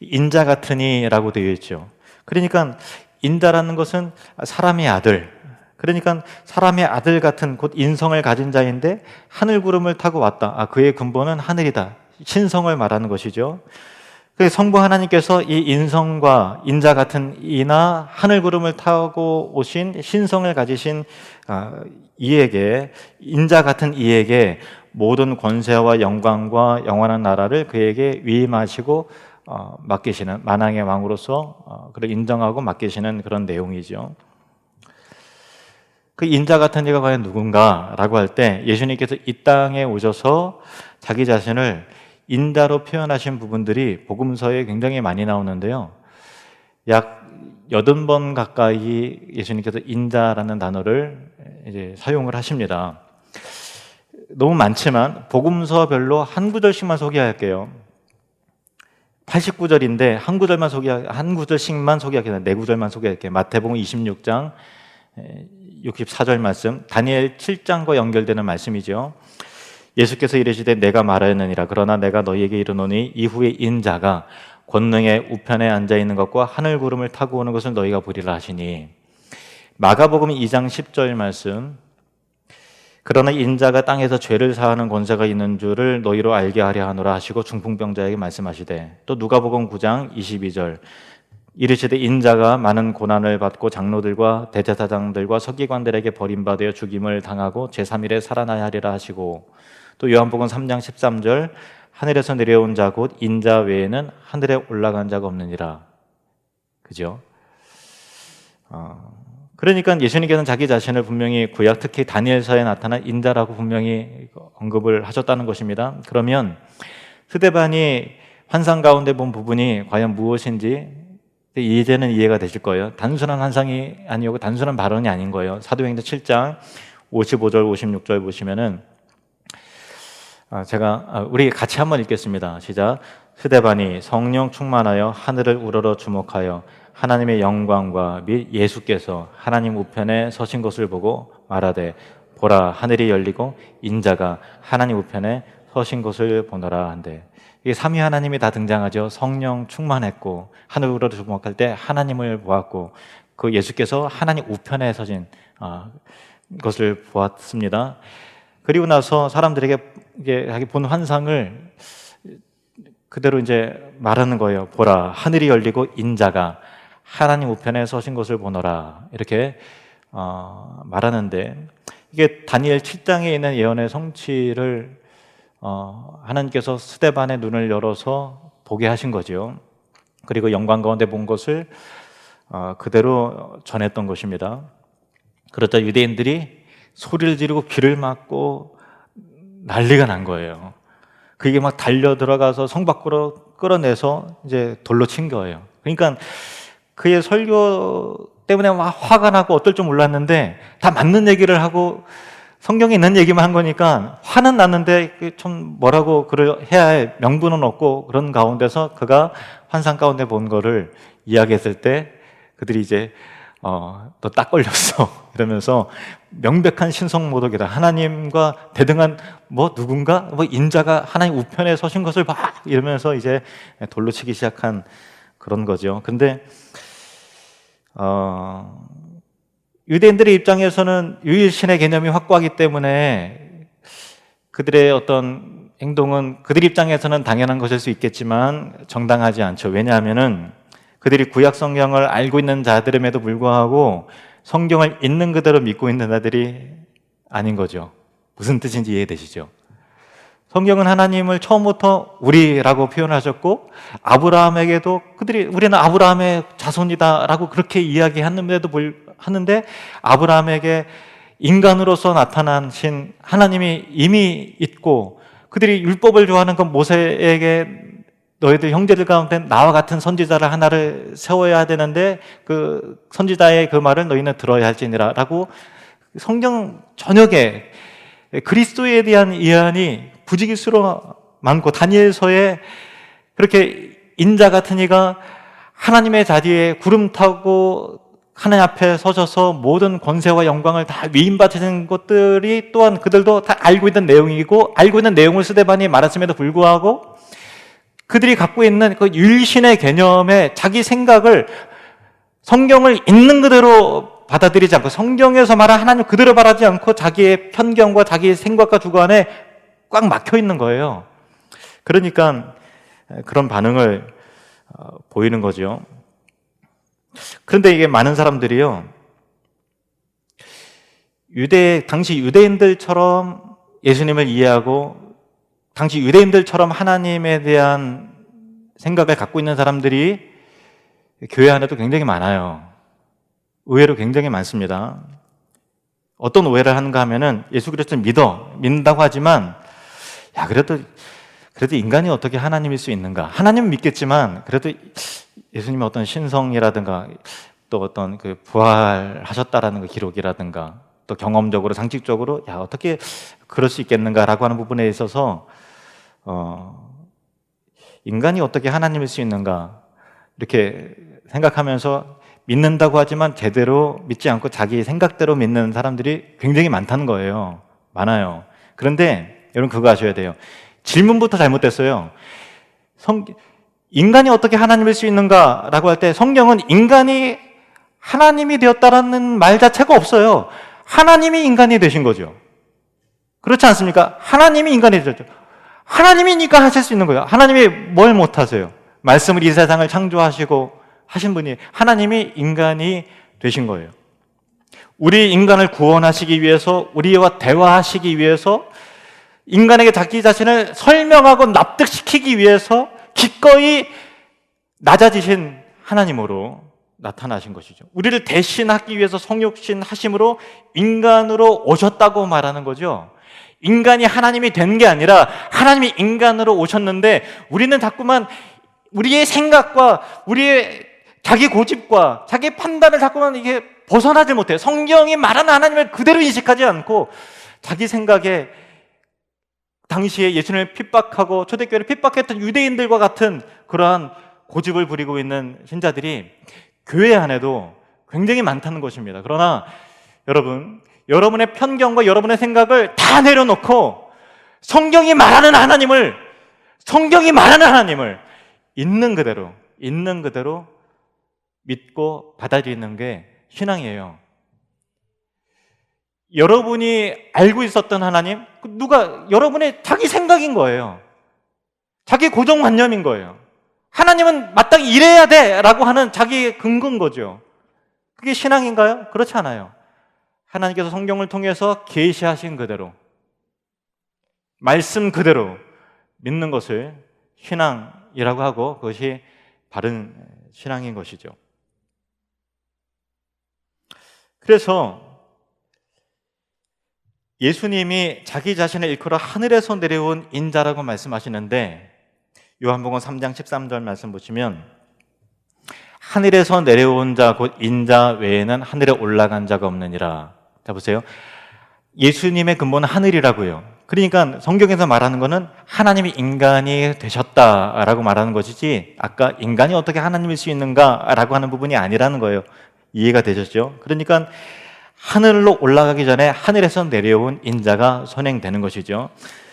인자 같으니라고 되어 있죠. 그러니까 인자라는 것은 사람의 아들, 그러니까 사람의 아들 같은 곧 인성을 가진 자인데 하늘 구름을 타고 왔다. 그의 근본은 하늘이다. 신성을 말하는 것이죠. 성부 하나님께서 이 인성과 인자 같은 이나 하늘 구름을 타고 오신 신성을 가지신 이에게, 인자 같은 이에게 모든 권세와 영광과 영원한 나라를 그에게 위임하시고 맡기시는, 만왕의 왕으로서 그를 인정하고 맡기시는 그런 내용이죠. 그 인자 같은 이가 과연 누군가라고 할 때 예수님께서 이 땅에 오셔서 자기 자신을 인자로 표현하신 부분들이 복음서에 굉장히 많이 나오는데요. 약 80번 가까이 예수님께서 인자라는 단어를 이제 사용을 하십니다. 너무 많지만 복음서별로 한 구절씩만 소개할게요. 89절인데 한 구절씩만 소개할게요. 네 구절만 소개할게요. 마태복음 26장 64절 말씀, 다니엘 7장과 연결되는 말씀이죠. 예수께서 이르시되 내가 말하였느니라. 그러나 내가 너희에게 이르노니 이후에 인자가 권능의 우편에 앉아 있는 것과 하늘 구름을 타고 오는 것을 너희가 보리라 하시니. 마가복음 2장 10절 말씀, 그러나 인자가 땅에서 죄를 사하는 권세가 있는 줄을 너희로 알게 하려 하노라 하시고 중풍병자에게 말씀하시되, 또 누가복음 9장 22절, 이르시되 인자가 많은 고난을 받고 장로들과 대제사장들과 서기관들에게 버림받아 죽임을 당하고 제3일에 살아나야 하리라 하시고, 또 요한복음 3장 13절, 하늘에서 내려온 자 곧 인자 외에는 하늘에 올라간 자가 없느니라. 그죠? 그러니까 예수님께서는 자기 자신을 분명히 구약, 특히 다니엘서에 나타난 인자라고 분명히 언급을 하셨다는 것입니다. 그러면 스데반이 환상 가운데 본 부분이 과연 무엇인지 이제는 이해가 되실 거예요. 단순한 환상이 아니고 단순한 발언이 아닌 거예요. 사도행전 7장 55절 56절 보시면은 우리 같이 한번 읽겠습니다. 시작. 스데반이 성령 충만하여 하늘을 우러러 주목하여 하나님의 영광과 및 예수께서 하나님 우편에 서신 것을 보고 말하되, 보라 하늘이 열리고 인자가 하나님 우편에 서신 것을 보노라 한대. 이게 삼위 하나님이 다 등장하죠. 성령 충만했고 하늘을 우러러 주목할 때 하나님을 보았고, 그 예수께서 하나님 우편에 서신 것을 보았습니다. 그리고 나서 사람들에게 이게 본 환상을 그대로 이제 말하는 거예요. 보라 하늘이 열리고 인자가 하나님 우편에 서신 것을 보노라, 이렇게 말하는데, 이게 다니엘 7장에 있는 예언의 성취를 하나님께서 스데반의 눈을 열어서 보게 하신 거죠. 그리고 영광 가운데 본 것을 그대로 전했던 것입니다. 그러다 유대인들이 소리를 지르고 귀를 막고 난리가 난 거예요. 그게 막 달려 들어가서 성 밖으로 끌어내서 이제 돌로 친 거예요. 그러니까 그의 설교 때문에 막 화가 나고 어떨 줄 몰랐는데 다 맞는 얘기를 하고 성경에 있는 얘기만 한 거니까 화는 났는데 좀 뭐라고 해야 할 명분은 없고 그런 가운데서 그가 환상 가운데 본 거를 이야기했을 때 그들이 이제 너 딱 걸렸어 이러면서 명백한 신성모독이다. 하나님과 대등한 누군가 인자가 하나님 우편에 서신 것을 봐 이러면서 이제 돌로 치기 시작한 그런 거죠. 근데 유대인들의 입장에서는 유일신의 개념이 확고하기 때문에 그들의 어떤 행동은 그들 입장에서는 당연한 것일 수 있겠지만 정당하지 않죠. 왜냐하면은 그들이 구약 성경을 알고 있는 자들임에도 불구하고 성경을 있는 그대로 믿고 있는 자들이 아닌 거죠. 무슨 뜻인지 이해되시죠? 성경은 하나님을 처음부터 우리라고 표현하셨고 아브라함에게도 우리는 아브라함의 자손이다라고 그렇게 하는데 아브라함에게 인간으로서 나타나신 하나님이 이미 있고 그들이 율법을 좋아하는 건 모세에게 너희들 형제들 가운데 나와 같은 선지자를 하나를 세워야 되는데 그 선지자의 그 말을 너희는 들어야 할지니라 라고 성경 전역에 그리스도에 대한 이해안이 부지기수로 많고 다니엘서에 그렇게 인자 같은 이가 하나님의 자리에 구름 타고 하나님 앞에 서셔서 모든 권세와 영광을 다 위임받으시는 것들이 또한 그들도 다 알고 있는 내용이고 알고 있는 내용을 스데반이 말했음에도 불구하고 그들이 갖고 있는 그 율신의 개념에 자기 생각을 성경을 있는 그대로 받아들이지 않고 성경에서 말한 하나님 그대로 바라지 않고 자기의 편견과 자기의 생각과 주관에 꽉 막혀 있는 거예요. 그러니까 그런 반응을 보이는 거죠. 그런데 이게 많은 사람들이요, 당시 유대인들처럼 예수님을 이해하고 당시 유대인들처럼 하나님에 대한 생각을 갖고 있는 사람들이 교회 안에도 굉장히 많아요. 의외로 굉장히 많습니다. 어떤 오해를 하는가 하면은 예수 그리스도를 믿는다고 하지만 그래도 인간이 어떻게 하나님일 수 있는가? 하나님은 믿겠지만 그래도 예수님의 어떤 신성이라든가 또 어떤 그 부활하셨다라는 그 기록이라든가 또 경험적으로 상식적으로 어떻게 그럴 수 있겠는가라고 하는 부분에 있어서 인간이 어떻게 하나님일 수 있는가 이렇게 생각하면서 믿는다고 하지만 제대로 믿지 않고 자기 생각대로 믿는 사람들이 굉장히 많다는 거예요. 많아요. 그런데 여러분 그거 아셔야 돼요. 질문부터 잘못됐어요. 인간이 어떻게 하나님일 수 있는가라고 할 때 성경은 인간이 하나님이 되었다라는 말 자체가 없어요. 하나님이 인간이 되신 거죠. 그렇지 않습니까? 하나님이 인간이 되셨죠. 하나님이니까 하실 수 있는 거예요. 하나님이 뭘 못하세요? 말씀을 이 세상을 창조하시고 하신 분이 하나님이 인간이 되신 거예요. 우리 인간을 구원하시기 위해서 우리와 대화하시기 위해서 인간에게 자기 자신을 설명하고 납득시키기 위해서 기꺼이 낮아지신 하나님으로 나타나신 것이죠. 우리를 대신하기 위해서 성육신 하심으로 인간으로 오셨다고 말하는 거죠. 인간이 하나님이 된 게 아니라 하나님이 인간으로 오셨는데 우리는 자꾸만 우리의 생각과 우리의 자기 고집과 자기 판단을 자꾸만 이게 벗어나지 못해요. 성경이 말하는 하나님을 그대로 인식하지 않고 자기 생각에 당시에 예수님을 핍박하고 초대교회를 핍박했던 유대인들과 같은 그러한 고집을 부리고 있는 신자들이 교회 안에도 굉장히 많다는 것입니다. 그러나 여러분의 편견과 여러분의 생각을 다 내려놓고 성경이 말하는 하나님을 있는 그대로 믿고 받아들이는 게 신앙이에요. 여러분이 알고 있었던 하나님, 여러분의 자기 생각인 거예요. 자기 고정관념인 거예요. 하나님은 마땅히 이래야 돼 라고 하는 자기의 근거인 거죠. 그게 신앙인가요? 그렇지 않아요. 하나님께서 성경을 통해서 계시하신 그대로 말씀 그대로 믿는 것을 신앙이라고 하고 그것이 바른 신앙인 것이죠. 그래서 예수님이 자기 자신을 일컬어 하늘에서 내려온 인자라고 말씀하시는데 요한복음 3장 13절 말씀 보시면 하늘에서 내려온 자 곧 인자 외에는 하늘에 올라간 자가 없느니라. 자 보세요. 예수님의 근본은 하늘이라고요. 그러니까 성경에서 말하는 것은 하나님이 인간이 되셨다라고 말하는 것이지 아까 인간이 어떻게 하나님일 수 있는가라고 하는 부분이 아니라는 거예요. 이해가 되셨죠? 그러니까 하늘로 올라가기 전에 하늘에서 내려온 인자가 선행되는 것이죠.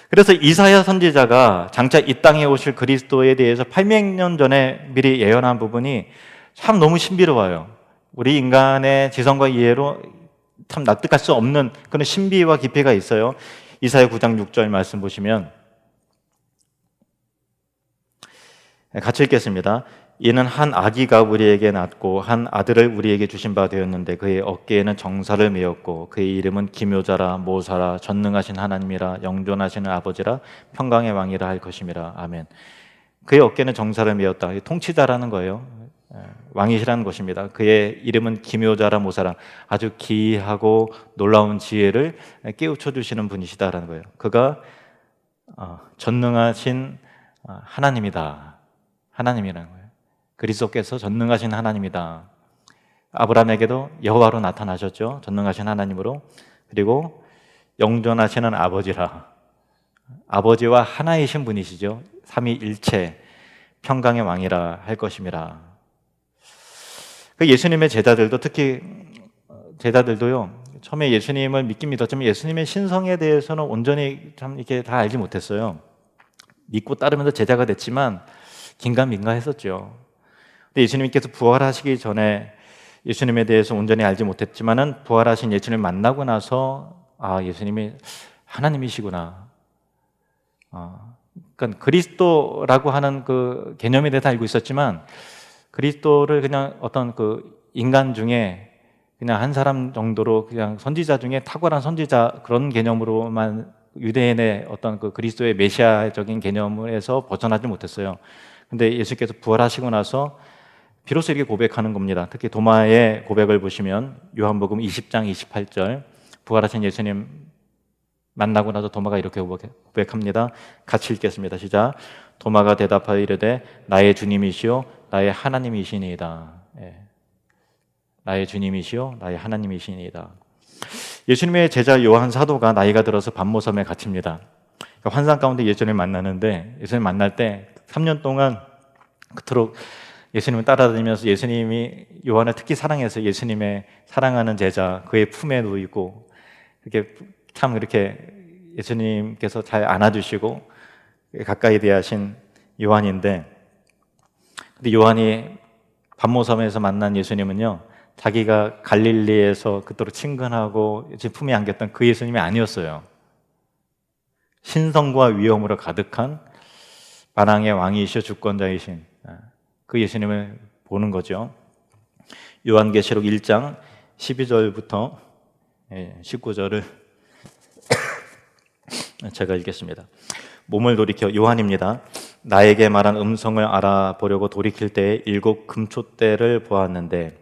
그래서 이사야 선지자가 장차 이 땅에 오실 그리스도에 대해서 800년 전에 미리 예언한 부분이 참 너무 신비로워요. 우리 인간의 지성과 이해로 참 납득할 수 없는 그런 신비와 깊이가 있어요. 이사야 9장 6절 말씀 보시면 같이 읽겠습니다. 이는 한 아기가 우리에게 낳고 한 아들을 우리에게 주신 바 되었는데 그의 어깨에는 정사를 메었고 그의 이름은 기묘자라 모사라 전능하신 하나님이라 영존하시는 아버지라 평강의 왕이라 할 것임이라. 아멘. 그의 어깨는 정사를 메었다. 통치자라는 거예요. 왕이시라는 것입니다. 그의 이름은 기묘자라 모사라 아주 기이하고 놀라운 지혜를 깨우쳐 주시는 분이시다라는 거예요. 그가 전능하신 하나님이다. 하나님이라는 거예요. 그리스도께서 전능하신 하나님이다. 아브라함에게도 여호와로 나타나셨죠. 전능하신 하나님으로. 그리고 영존하시는 아버지라. 아버지와 하나이신 분이시죠. 삼위일체 평강의 왕이라 할 것임이라. 그 예수님의 제자들도 특히 제자들도요. 처음에 예수님을 믿긴 믿었지만 예수님의 신성에 대해서는 온전히 참 이렇게 다 알지 못했어요. 믿고 따르면서 제자가 됐지만 긴가민가했었죠. 근데 예수님께서 부활하시기 전에 예수님에 대해서 온전히 알지 못했지만은 부활하신 예수님을 만나고 나서 예수님이 하나님이시구나. 그러니까 그리스도라고 하는 그 개념에 대해서 알고 있었지만 그리스도를 그냥 어떤 그 인간 중에 그냥 한 사람 정도로 그냥 선지자 중에 탁월한 선지자 그런 개념으로만 유대인의 어떤 그 그리스도의 메시아적인 개념에서 벗어나지 못했어요. 근데 예수께서 부활하시고 나서 비로소 이렇게 고백하는 겁니다. 특히 도마의 고백을 보시면 요한복음 20장 28절 부활하신 예수님 만나고 나서 도마가 이렇게 고백합니다. 같이 읽겠습니다. 시작. 도마가 대답하여 이르되 나의 주님이시요 나의 하나님이시니이다. 나의 주님이시요 나의 하나님이시니이다. 예수님의 제자 요한 사도가 나이가 들어서 반모섬에 갇힙니다. 그러니까 환상 가운데 예수님을 만나는데 예수님 만날 때 3년 동안 그토록 예수님을 따라다니면서 예수님이 요한을 특히 사랑해서 예수님의 사랑하는 제자 그의 품에 누이고 이렇게 참 이렇게 예수님께서 잘 안아주시고 가까이 대하신 요한인데 근데 요한이 반모섬에서 만난 예수님은요 자기가 갈릴리에서 그토록 친근하고 품에 안겼던 그 예수님이 아니었어요. 신성과 위엄으로 가득한 만왕의 왕이시여 주권자이신 그 예수님을 보는 거죠. 요한계시록 1장 12절부터 19절을 제가 읽겠습니다. 몸을 돌이켜 요한입니다. 나에게 말한 음성을 알아보려고 돌이킬 때에 7 금촛대를 보았는데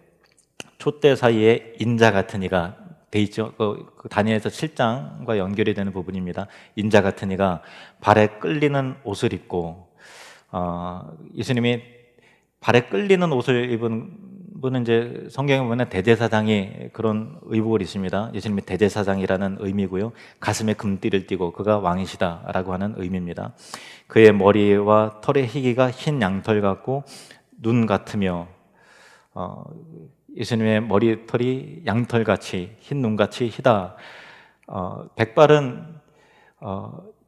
촛대 사이에 인자 같은 이가 돼 있죠. 그 다니엘서 7장과 연결이 되는 부분입니다. 인자 같은 이가 발에 끌리는 옷을 입고 예수님이 발에 끌리는 옷을 입은 분은 이제 성경에 보면 대제사장이 그런 의복을 입습니다. 예수님이 대제사장이라는 의미고요. 가슴에 금띠를 띠고 그가 왕이시다라고 하는 의미입니다. 그의 머리와 털의 희기가 흰 양털 같고 눈 같으며 예수님의 머리털이 양털같이 흰 눈같이 희다. 백발은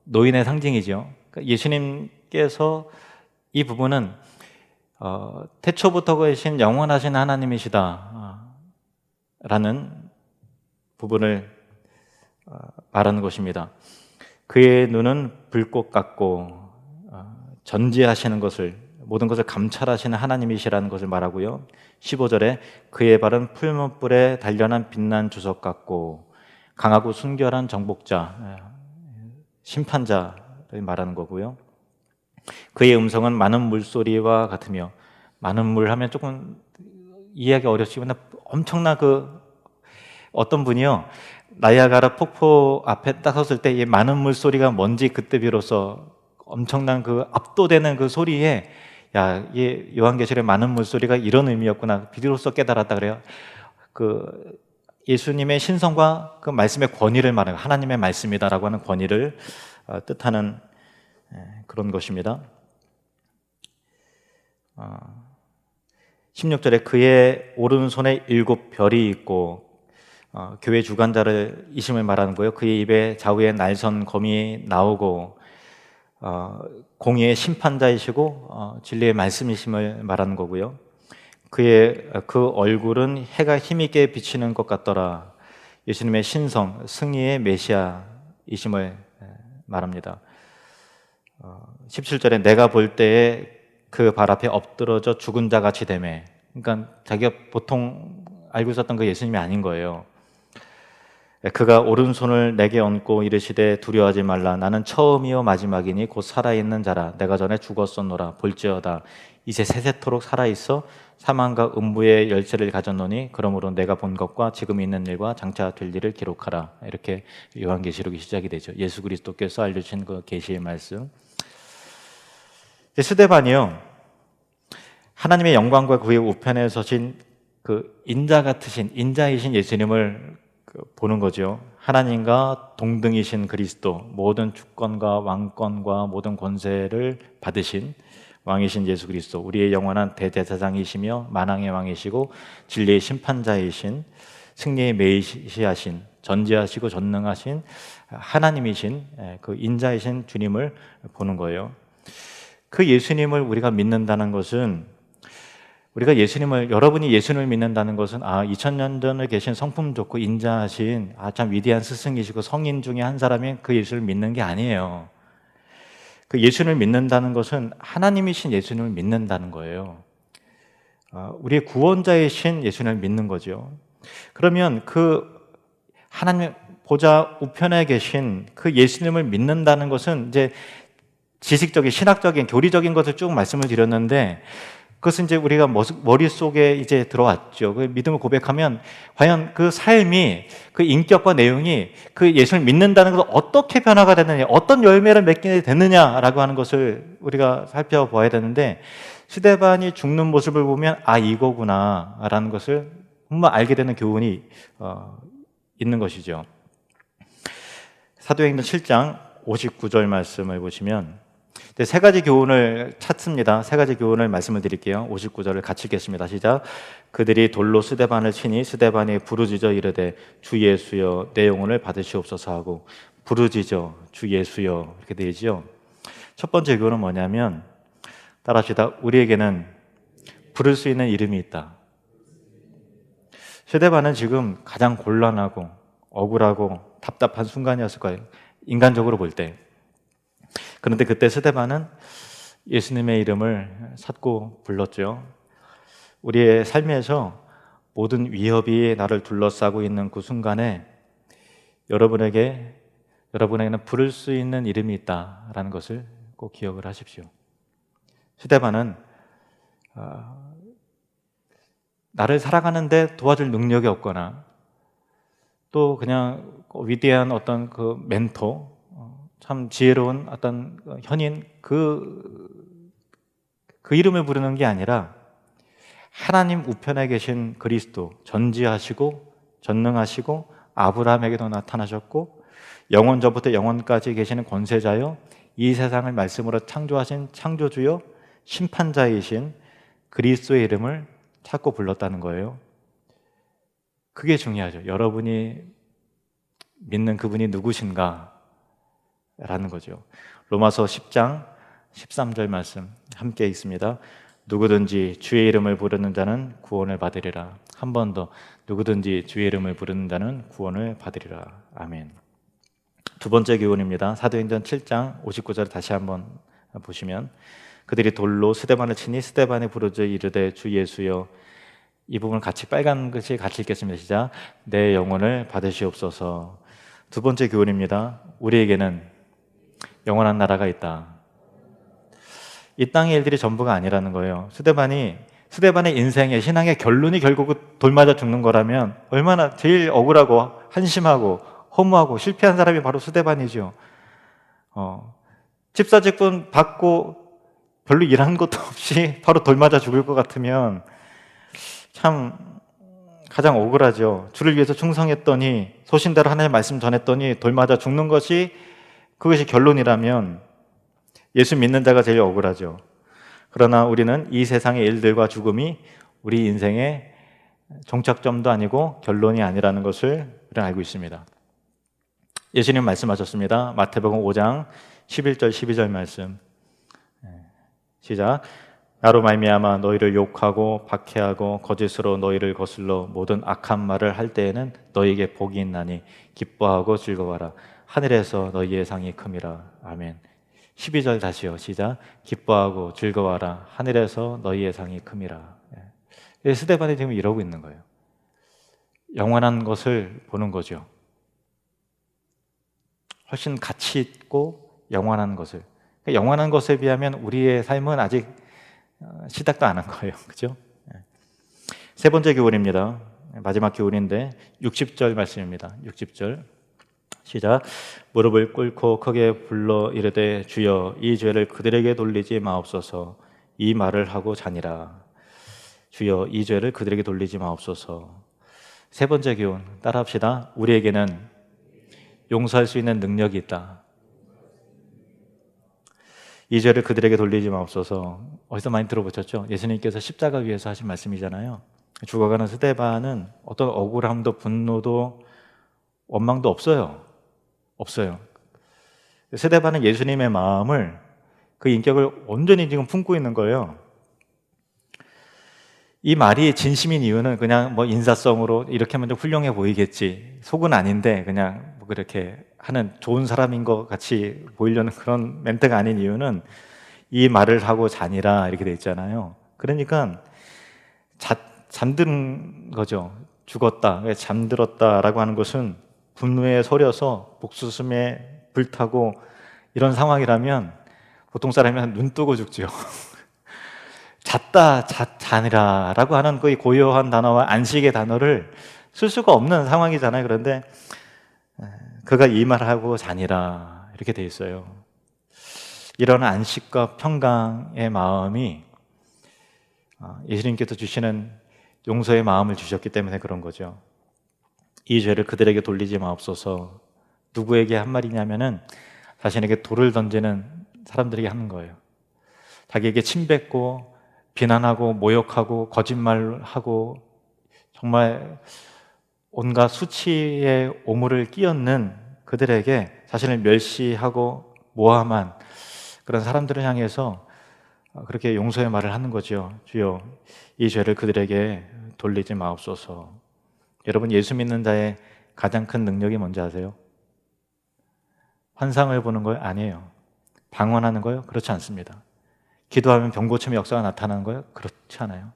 노인의 상징이죠. 그러니까 예수님께서 이 부분은 태초부터 계신 영원하신 하나님이시다 라는 부분을 말하는 것입니다. 그의 눈은 불꽃 같고 전지하시는 것을 모든 것을 감찰하시는 하나님이시라는 것을 말하고요. 15절에 그의 발은 풀무불에 단련한 빛난 주석 같고 강하고 순결한 정복자 심판자를 말하는 거고요. 그의 음성은 많은 물소리와 같으며 많은 물 하면 조금 이해하기 어렵지만 엄청난 그 어떤 분이요, 나이아가라 폭포 앞에 딱 섰을 때 이 많은 물소리가 뭔지 그때 비로소 엄청난 그 압도되는 그 소리에, 야, 이 요한계시록의 많은 물소리가 이런 의미였구나 비로소 깨달았다 그래요. 그 예수님의 신성과 그 말씀의 권위를 말하는, 하나님의 말씀이다라고 하는 권위를 뜻하는 그런 것입니다. 16절에 그의 오른손에 7별이 있고, 교회 주관자를 이심을 말하는 거예요. 그의 입에 좌우에 날선 검이 나오고, 공의의 심판자이시고 진리의 말씀이심을 말하는 거고요. 그 얼굴은 해가 힘있게 비치는 것 같더라. 예수님의 신성, 승리의 메시아이심을 말합니다. 17절에 내가 볼 때에 그 발 앞에 엎드러져 죽은 자 같이 되매. 그러니까 자기가 보통 알고 있었던 그 예수님이 아닌 거예요. 그가 오른손을 내게 얹고 이르시되 두려워하지 말라. 나는 처음이요 마지막이니 곧 살아있는 자라. 내가 전에 죽었었노라. 볼지어다 이제 세세토록 살아있어 사망과 음부의 열쇠를 가졌노니 그러므로 내가 본 것과 지금 있는 일과 장차 될 일을 기록하라. 이렇게 요한계시록이 시작이 되죠. 예수 그리스도께서 알려주신 그 계시의 말씀. 스데반이요, 하나님의 영광과 그의 우편에 서신 그 인자 같으신, 인자이신 예수님을 보는 거죠. 하나님과 동등이신 그리스도, 모든 주권과 왕권과 모든 권세를 받으신 왕이신 예수 그리스도, 우리의 영원한 대제사장이시며 만왕의 왕이시고 진리의 심판자이신, 승리의 메시아신, 전지하시고 전능하신 하나님이신 그 인자이신 주님을 보는 거예요. 그 예수님을 우리가 믿는다는 것은, 우리가 예수님을, 여러분이 예수님을 믿는다는 것은 2000년 전에 계신 성품 좋고 인자하신 참 위대한 스승이시고 성인 중에 한 사람이 그 예수를 믿는 게 아니에요. 그 예수님을 믿는다는 것은 하나님이신 예수님을 믿는다는 거예요. 우리의 구원자이신 예수님을 믿는 거죠. 그러면 그 하나님 보좌 우편에 계신 그 예수님을 믿는다는 것은 이제 지식적인, 신학적인, 교리적인 것을 쭉 말씀을 드렸는데, 그것은 이제 우리가 머릿속에 이제 들어왔죠. 그 믿음을 고백하면 과연 그 삶이, 그 인격과 내용이 그 예수를 믿는다는 것을 어떻게 변화가 되느냐, 어떤 열매를 맺게 되느냐라고 하는 것을 우리가 살펴봐야 되는데, 스데반이 죽는 모습을 보면 이거구나라는 것을 정말 알게 되는 교훈이 있는 것이죠. 사도행전 7장 59절 말씀을 보시면 세 가지 교훈을 찾습니다. 세 가지 교훈을 말씀을 드릴게요. 59절을 같이 읽겠습니다. 시작. 그들이 돌로 스데반을 치니 스데반이 부르짖어 이르되 주 예수여 내 영혼을 받으시옵소서 하고, 부르짖어 주 예수여 이렇게 되죠. 첫 번째 교훈은 뭐냐면, 따라합시다. 우리에게는 부를 수 있는 이름이 있다. 스데반은 지금 가장 곤란하고 억울하고 답답한 순간이었을 거예요, 인간적으로 볼 때. 그런데 그때 스데반은 예수님의 이름을 찾고 불렀죠. 우리의 삶에서 모든 위협이 나를 둘러싸고 있는 그 순간에 여러분에게는 부를 수 있는 이름이 있다라는 것을 꼭 기억을 하십시오. 스데반은 나를 살아가는데 도와줄 능력이 없거나, 또 그냥 위대한 어떤 그 멘토, 참 지혜로운 어떤 현인, 그 이름을 부르는 게 아니라 하나님 우편에 계신 그리스도, 전지하시고 전능하시고 아브라함에게도 나타나셨고 영원전부터 영원까지 계시는 권세자요, 이 세상을 말씀으로 창조하신 창조주요, 심판자이신 그리스도의 이름을 찾고 불렀다는 거예요. 그게 중요하죠. 여러분이 믿는 그분이 누구신가 라는 거죠. 로마서 10장 13절 말씀 함께 읽습니다. 누구든지 주의 이름을 부르는 자는 구원을 받으리라. 한 번 더, 누구든지 주의 이름을 부르는 자는 구원을 받으리라. 아멘. 두 번째 교훈입니다. 사도행전 7장 59절 다시 한번 보시면, 그들이 돌로 스데반을 치니 스데반이 부르짖어 이르되 주 예수여, 이 부분 같이 빨간 글씨 같이 읽겠습니다. 시작. 내 영혼을 받으시옵소서. 두 번째 교훈입니다. 우리에게는 영원한 나라가 있다. 이 땅의 일들이 전부가 아니라는 거예요. 스데반이 스데반의 인생의 신앙의 결론이 결국은 돌 맞아 죽는 거라면 얼마나 제일 억울하고 한심하고 허무하고 실패한 사람이 바로 스데반이죠. 집사직분 받고 별로 일한 것도 없이 바로 돌 맞아 죽을 것 같으면 참 가장 억울하죠. 주를 위해서 충성했더니 소신대로 하나님의 말씀 전했더니 돌 맞아 죽는 것이 그것이 결론이라면 예수 믿는 자가 제일 억울하죠. 그러나 우리는 이 세상의 일들과 죽음이 우리 인생의 종착점도 아니고 결론이 아니라는 것을 우리는 알고 있습니다. 예수님 말씀하셨습니다. 마태복음 5장 11절 12절 말씀. 시작. 나로 말미암아 너희를 욕하고 박해하고 거짓으로 너희를 거슬러 모든 악한 말을 할 때에는 너희에게 복이 있나니 기뻐하고 즐거워라. 하늘에서 너희의 상이 큼이라. 아멘. 12절 다시요. 시작. 기뻐하고 즐거워라. 하늘에서 너희의 상이 큼이라. 스데반이 지금 이러고 있는 거예요. 영원한 것을 보는 거죠. 훨씬 가치 있고 영원한 것을. 영원한 것에 비하면 우리의 삶은 아직 시작도 안 한 거예요. 그죠? 세 번째 교훈입니다. 마지막 교훈인데 60절 말씀입니다. 60절. 시작. 무릎을 꿇고 크게 불러 이르되 주여 이 죄를 그들에게 돌리지 마옵소서. 이 말을 하고 자니라. 주여 이 죄를 그들에게 돌리지 마옵소서. 세 번째 교훈 따라합시다. 우리에게는 용서할 수 있는 능력이 있다. 이 죄를 그들에게 돌리지 마옵소서. 어디서 많이 들어보셨죠? 예수님께서 십자가 위에서 하신 말씀이잖아요. 죽어가는 스데반은 어떤 억울함도 분노도 원망도 없어요. 스데반은 예수님의 마음을, 그 인격을 온전히 지금 품고 있는 거예요. 이 말이 진심인 이유는 그냥 뭐 인사성으로 이렇게 하면 좀 훌륭해 보이겠지, 속은 아닌데 그냥 뭐 그렇게 하는 좋은 사람인 것 같이 보이려는 그런 멘트가 아닌 이유는 이 말을 하고 자니라 이렇게 돼 있잖아요. 그러니까 잠든 거죠. 죽었다, 잠들었다라고 하는 것은 분노에 서려서 복수심에 불타고 이런 상황이라면 보통 사람이면 눈 뜨고 죽죠. 자니라 라고 하는 그 고요한 단어와 안식의 단어를 쓸 수가 없는 상황이잖아요. 그런데 그가 이 말을 하고 자니라 이렇게 돼 있어요. 이런 안식과 평강의 마음이 예수님께서 주시는 용서의 마음을 주셨기 때문에 그런 거죠. 이 죄를 그들에게 돌리지 마옵소서. 누구에게 한 말이냐면은 자신에게 돌을 던지는 사람들에게 하는 거예요. 자기에게 침뱉고 비난하고 모욕하고 거짓말하고 정말 온갖 수치의 오물을 끼얹는 그들에게 자신을 멸시하고 모함한 그런 사람들을 향해서 그렇게 용서의 말을 하는 거죠. 주여 이 죄를 그들에게 돌리지 마옵소서. 여러분, 예수 믿는 자의 가장 큰 능력이 뭔지 아세요? 환상을 보는 거예요? 아니에요. 방언하는 거예요? 그렇지 않습니다. 기도하면 병 고침의 역사가 나타나는 거예요? 그렇지 않아요.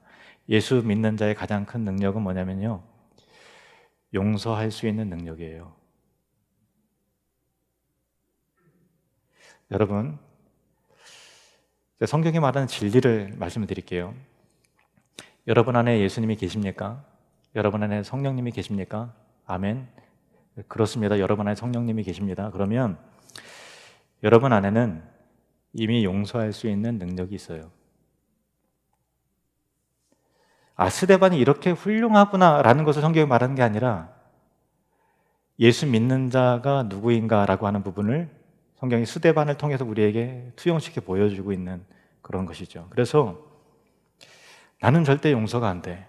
예수 믿는 자의 가장 큰 능력은 뭐냐면요, 용서할 수 있는 능력이에요. 여러분, 성경이 말하는 진리를 말씀을 드릴게요. 여러분 안에 예수님이 계십니까? 여러분 안에 성령님이 계십니까? 아멘. 그렇습니다. 여러분 안에 성령님이 계십니다. 그러면 여러분 안에는 이미 용서할 수 있는 능력이 있어요. 스데반이 이렇게 훌륭하구나라는 것을 성경이 말하는 게 아니라 예수 믿는 자가 누구인가라고 하는 부분을 성경이 스데반을 통해서 우리에게 투영시켜 보여주고 있는 그런 것이죠. 그래서 나는 절대 용서가 안 돼.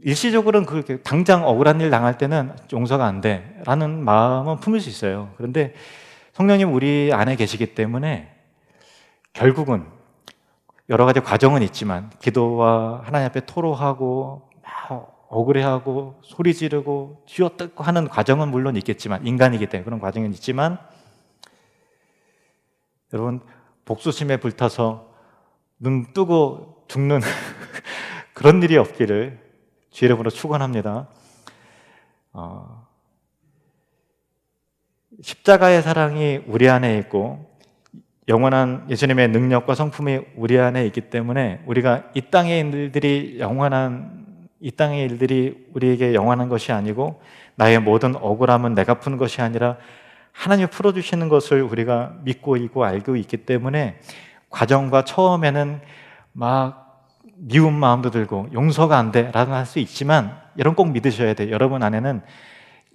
일시적으로는 그렇게 당장 억울한 일 당할 때는 용서가 안 돼 라는 마음은 품을 수 있어요. 그런데 성령님 우리 안에 계시기 때문에 결국은 여러 가지 과정은 있지만 기도와 하나님 앞에 토로하고 막 억울해하고 소리 지르고 쥐어뜯고 하는 과정은 물론 있겠지만, 인간이기 때문에 그런 과정은 있지만, 여러분 복수심에 불타서 눈 뜨고 죽는 그런 일이 없기를 주의 이름으로 축원합니다. 십자가의 사랑이 우리 안에 있고 영원한 예수님의 능력과 성품이 우리 안에 있기 때문에 우리가 이 땅의 일들이 우리에게 영원한 것이 아니고 나의 모든 억울함은 내가 푸는 것이 아니라 하나님이 풀어주시는 것을 우리가 믿고 있고 알고 있기 때문에 과정과 처음에는 막 미운 마음도 들고 용서가 안 돼 라고 할 수 있지만 여러분 꼭 믿으셔야 돼요. 여러분 안에는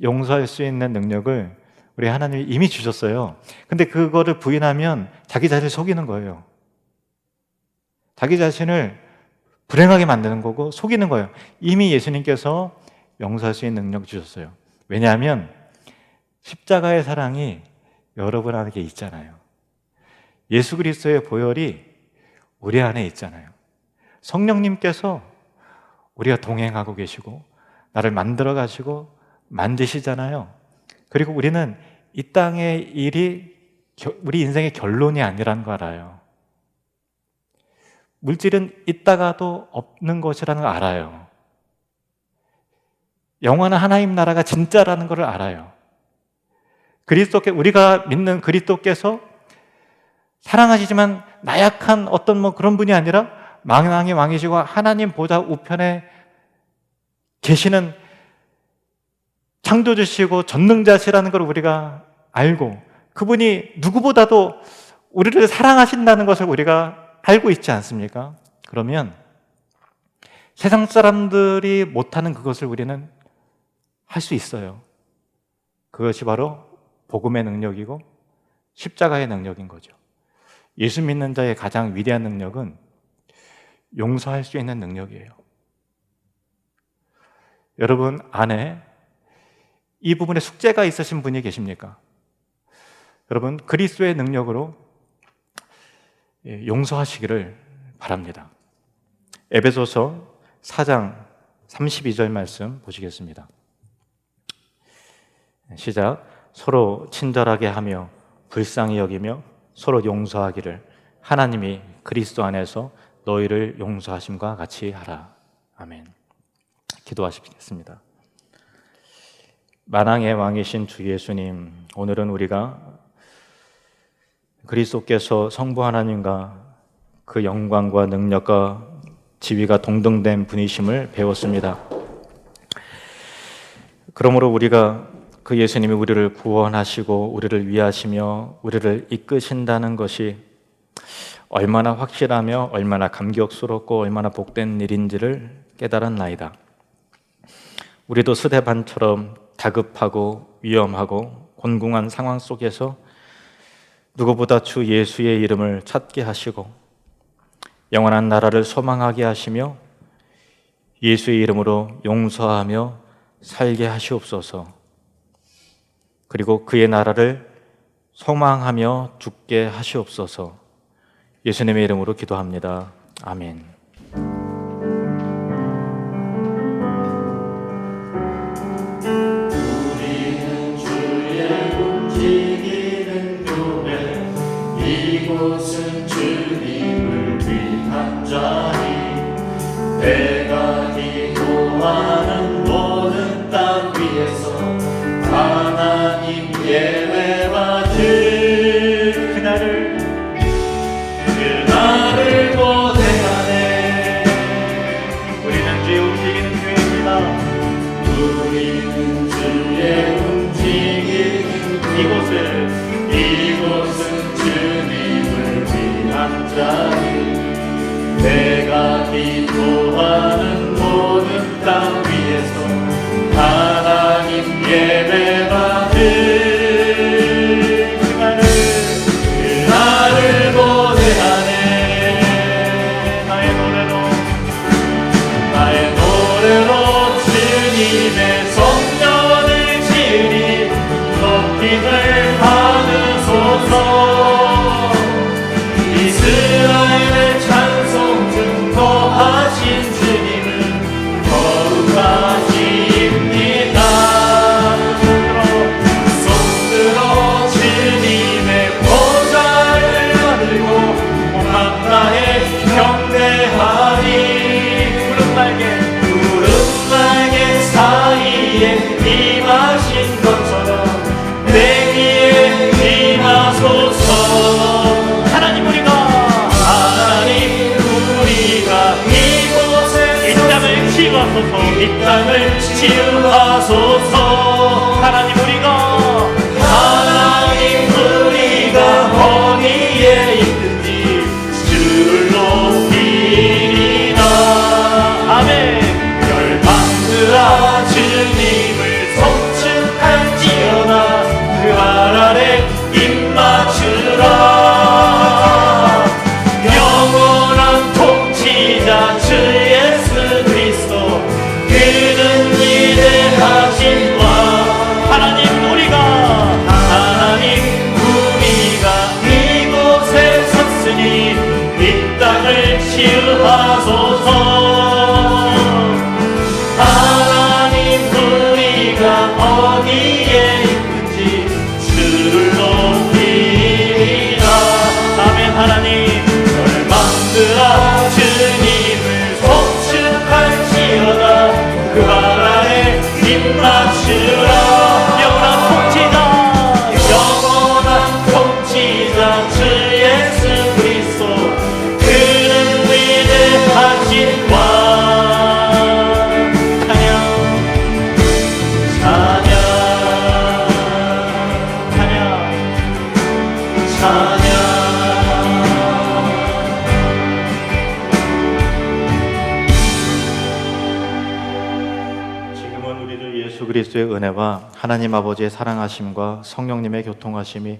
용서할 수 있는 능력을 우리 하나님이 이미 주셨어요. 근데 그거를 부인하면 자기 자신을 속이는 거예요. 자기 자신을 불행하게 만드는 거고 속이는 거예요. 이미 예수님께서 용서할 수 있는 능력 주셨어요. 왜냐하면 십자가의 사랑이 여러분 안에 있잖아요. 예수 그리스도의 보혈이 우리 안에 있잖아요. 성령님께서 우리가 동행하고 계시고 나를 만들어 가시고 만드시잖아요. 그리고 우리는 이 땅의 일이 우리 인생의 결론이 아니라는 거 알아요. 물질은 있다가도 없는 것이라는 걸 알아요. 영원한 하나님 나라가 진짜라는 걸 알아요. 그리스도께 우리가 믿는 그리스도께서 사랑하시지만 나약한 어떤 그런 분이 아니라 만왕의 왕이시고 하나님 보좌 우편에 계시는 창조주시고 전능자시라는 걸 우리가 알고 그분이 누구보다도 우리를 사랑하신다는 것을 우리가 알고 있지 않습니까? 그러면 세상 사람들이 못하는 그것을 우리는 할 수 있어요. 그것이 바로 복음의 능력이고 십자가의 능력인 거죠. 예수 믿는 자의 가장 위대한 능력은 용서할 수 있는 능력이에요. 여러분 안에 이 부분에 숙제가 있으신 분이 계십니까? 여러분 그리스도의 능력으로 용서하시기를 바랍니다. 에베소서 4장 32절 말씀 보시겠습니다. 시작. 서로 친절하게 하며 불쌍히 여기며 서로 용서하기를 하나님이 그리스도 안에서 너희를 용서하심과 같이 하라. 아멘. 기도하시겠습니다. 만왕의 왕이신 주 예수님, 오늘은 우리가 그리스도께서 성부 하나님과 그 영광과 능력과 지위가 동등된 분이심을 배웠습니다. 그러므로 우리가 그 예수님이 우리를 구원하시고 우리를 위하시며 우리를 이끄신다는 것이 얼마나 확실하며 얼마나 감격스럽고 얼마나 복된 일인지를 깨달았나이다. 우리도 스데반처럼 다급하고 위험하고 곤궁한 상황 속에서 누구보다 주 예수의 이름을 찾게 하시고 영원한 나라를 소망하게 하시며 예수의 이름으로 용서하며 살게 하시옵소서. 그리고 그의 나라를 소망하며 죽게 하시옵소서. 예수님의 이름으로 기도합니다. 아멘. 우리는 주의 움직이는 교회, 이곳은 주님을 위한 자리, 내가 기도하는 모든 땅 위에서 하나님 예배받을 그날을 고대하네. 우리는 주의 움직이는 교회입니다. 우리는 주의 움직이는 이곳은 주님을 위한 자리, 내가 기도하는 모든 땅 위에서 하나님 예배받을 그날을 고대하네. 나의 노래로 주님의 성전을 지으리. 높임을 받으소서. 이스라엘의 찬송 증거하신 주님은 거룩하십니다. 손들어 주님의 보좌를 받들고 온 만나에 경배하리. 구름 날개 사이에 임하신 것처럼 내 치유하소서. 이 땅을 치유하소서. 하나님 우리가 어디에 있든지 주를 높이리라. 아멘. 열방들아 주님을 송축할지어다. 그 발 아래 입 맞추라. 영원한 통치자 주 예수 그리스도, 그는 위대하신 왕. 하나님 우리가 이곳에 섰으니 이 땅을 치유하소서. 하나님 우리가 어디에 있든지 주를 높이리라. 아멘. 하나님 열방들아 주님을 송축할지어다. 그 발 아래 입 맞추라. 영원한 통치자 주 예수 그리스도, 그는 위대하신 왕. 찬양. 지금은 우리 주 예수 그리스도의 은혜와 하나님 아버지의 사랑하심과 성령님의 교통하심이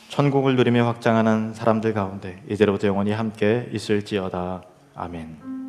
천국을 누리며 확장하는 사람들 가운데 이제로부터 영원히 함께 있을지어다. 아멘.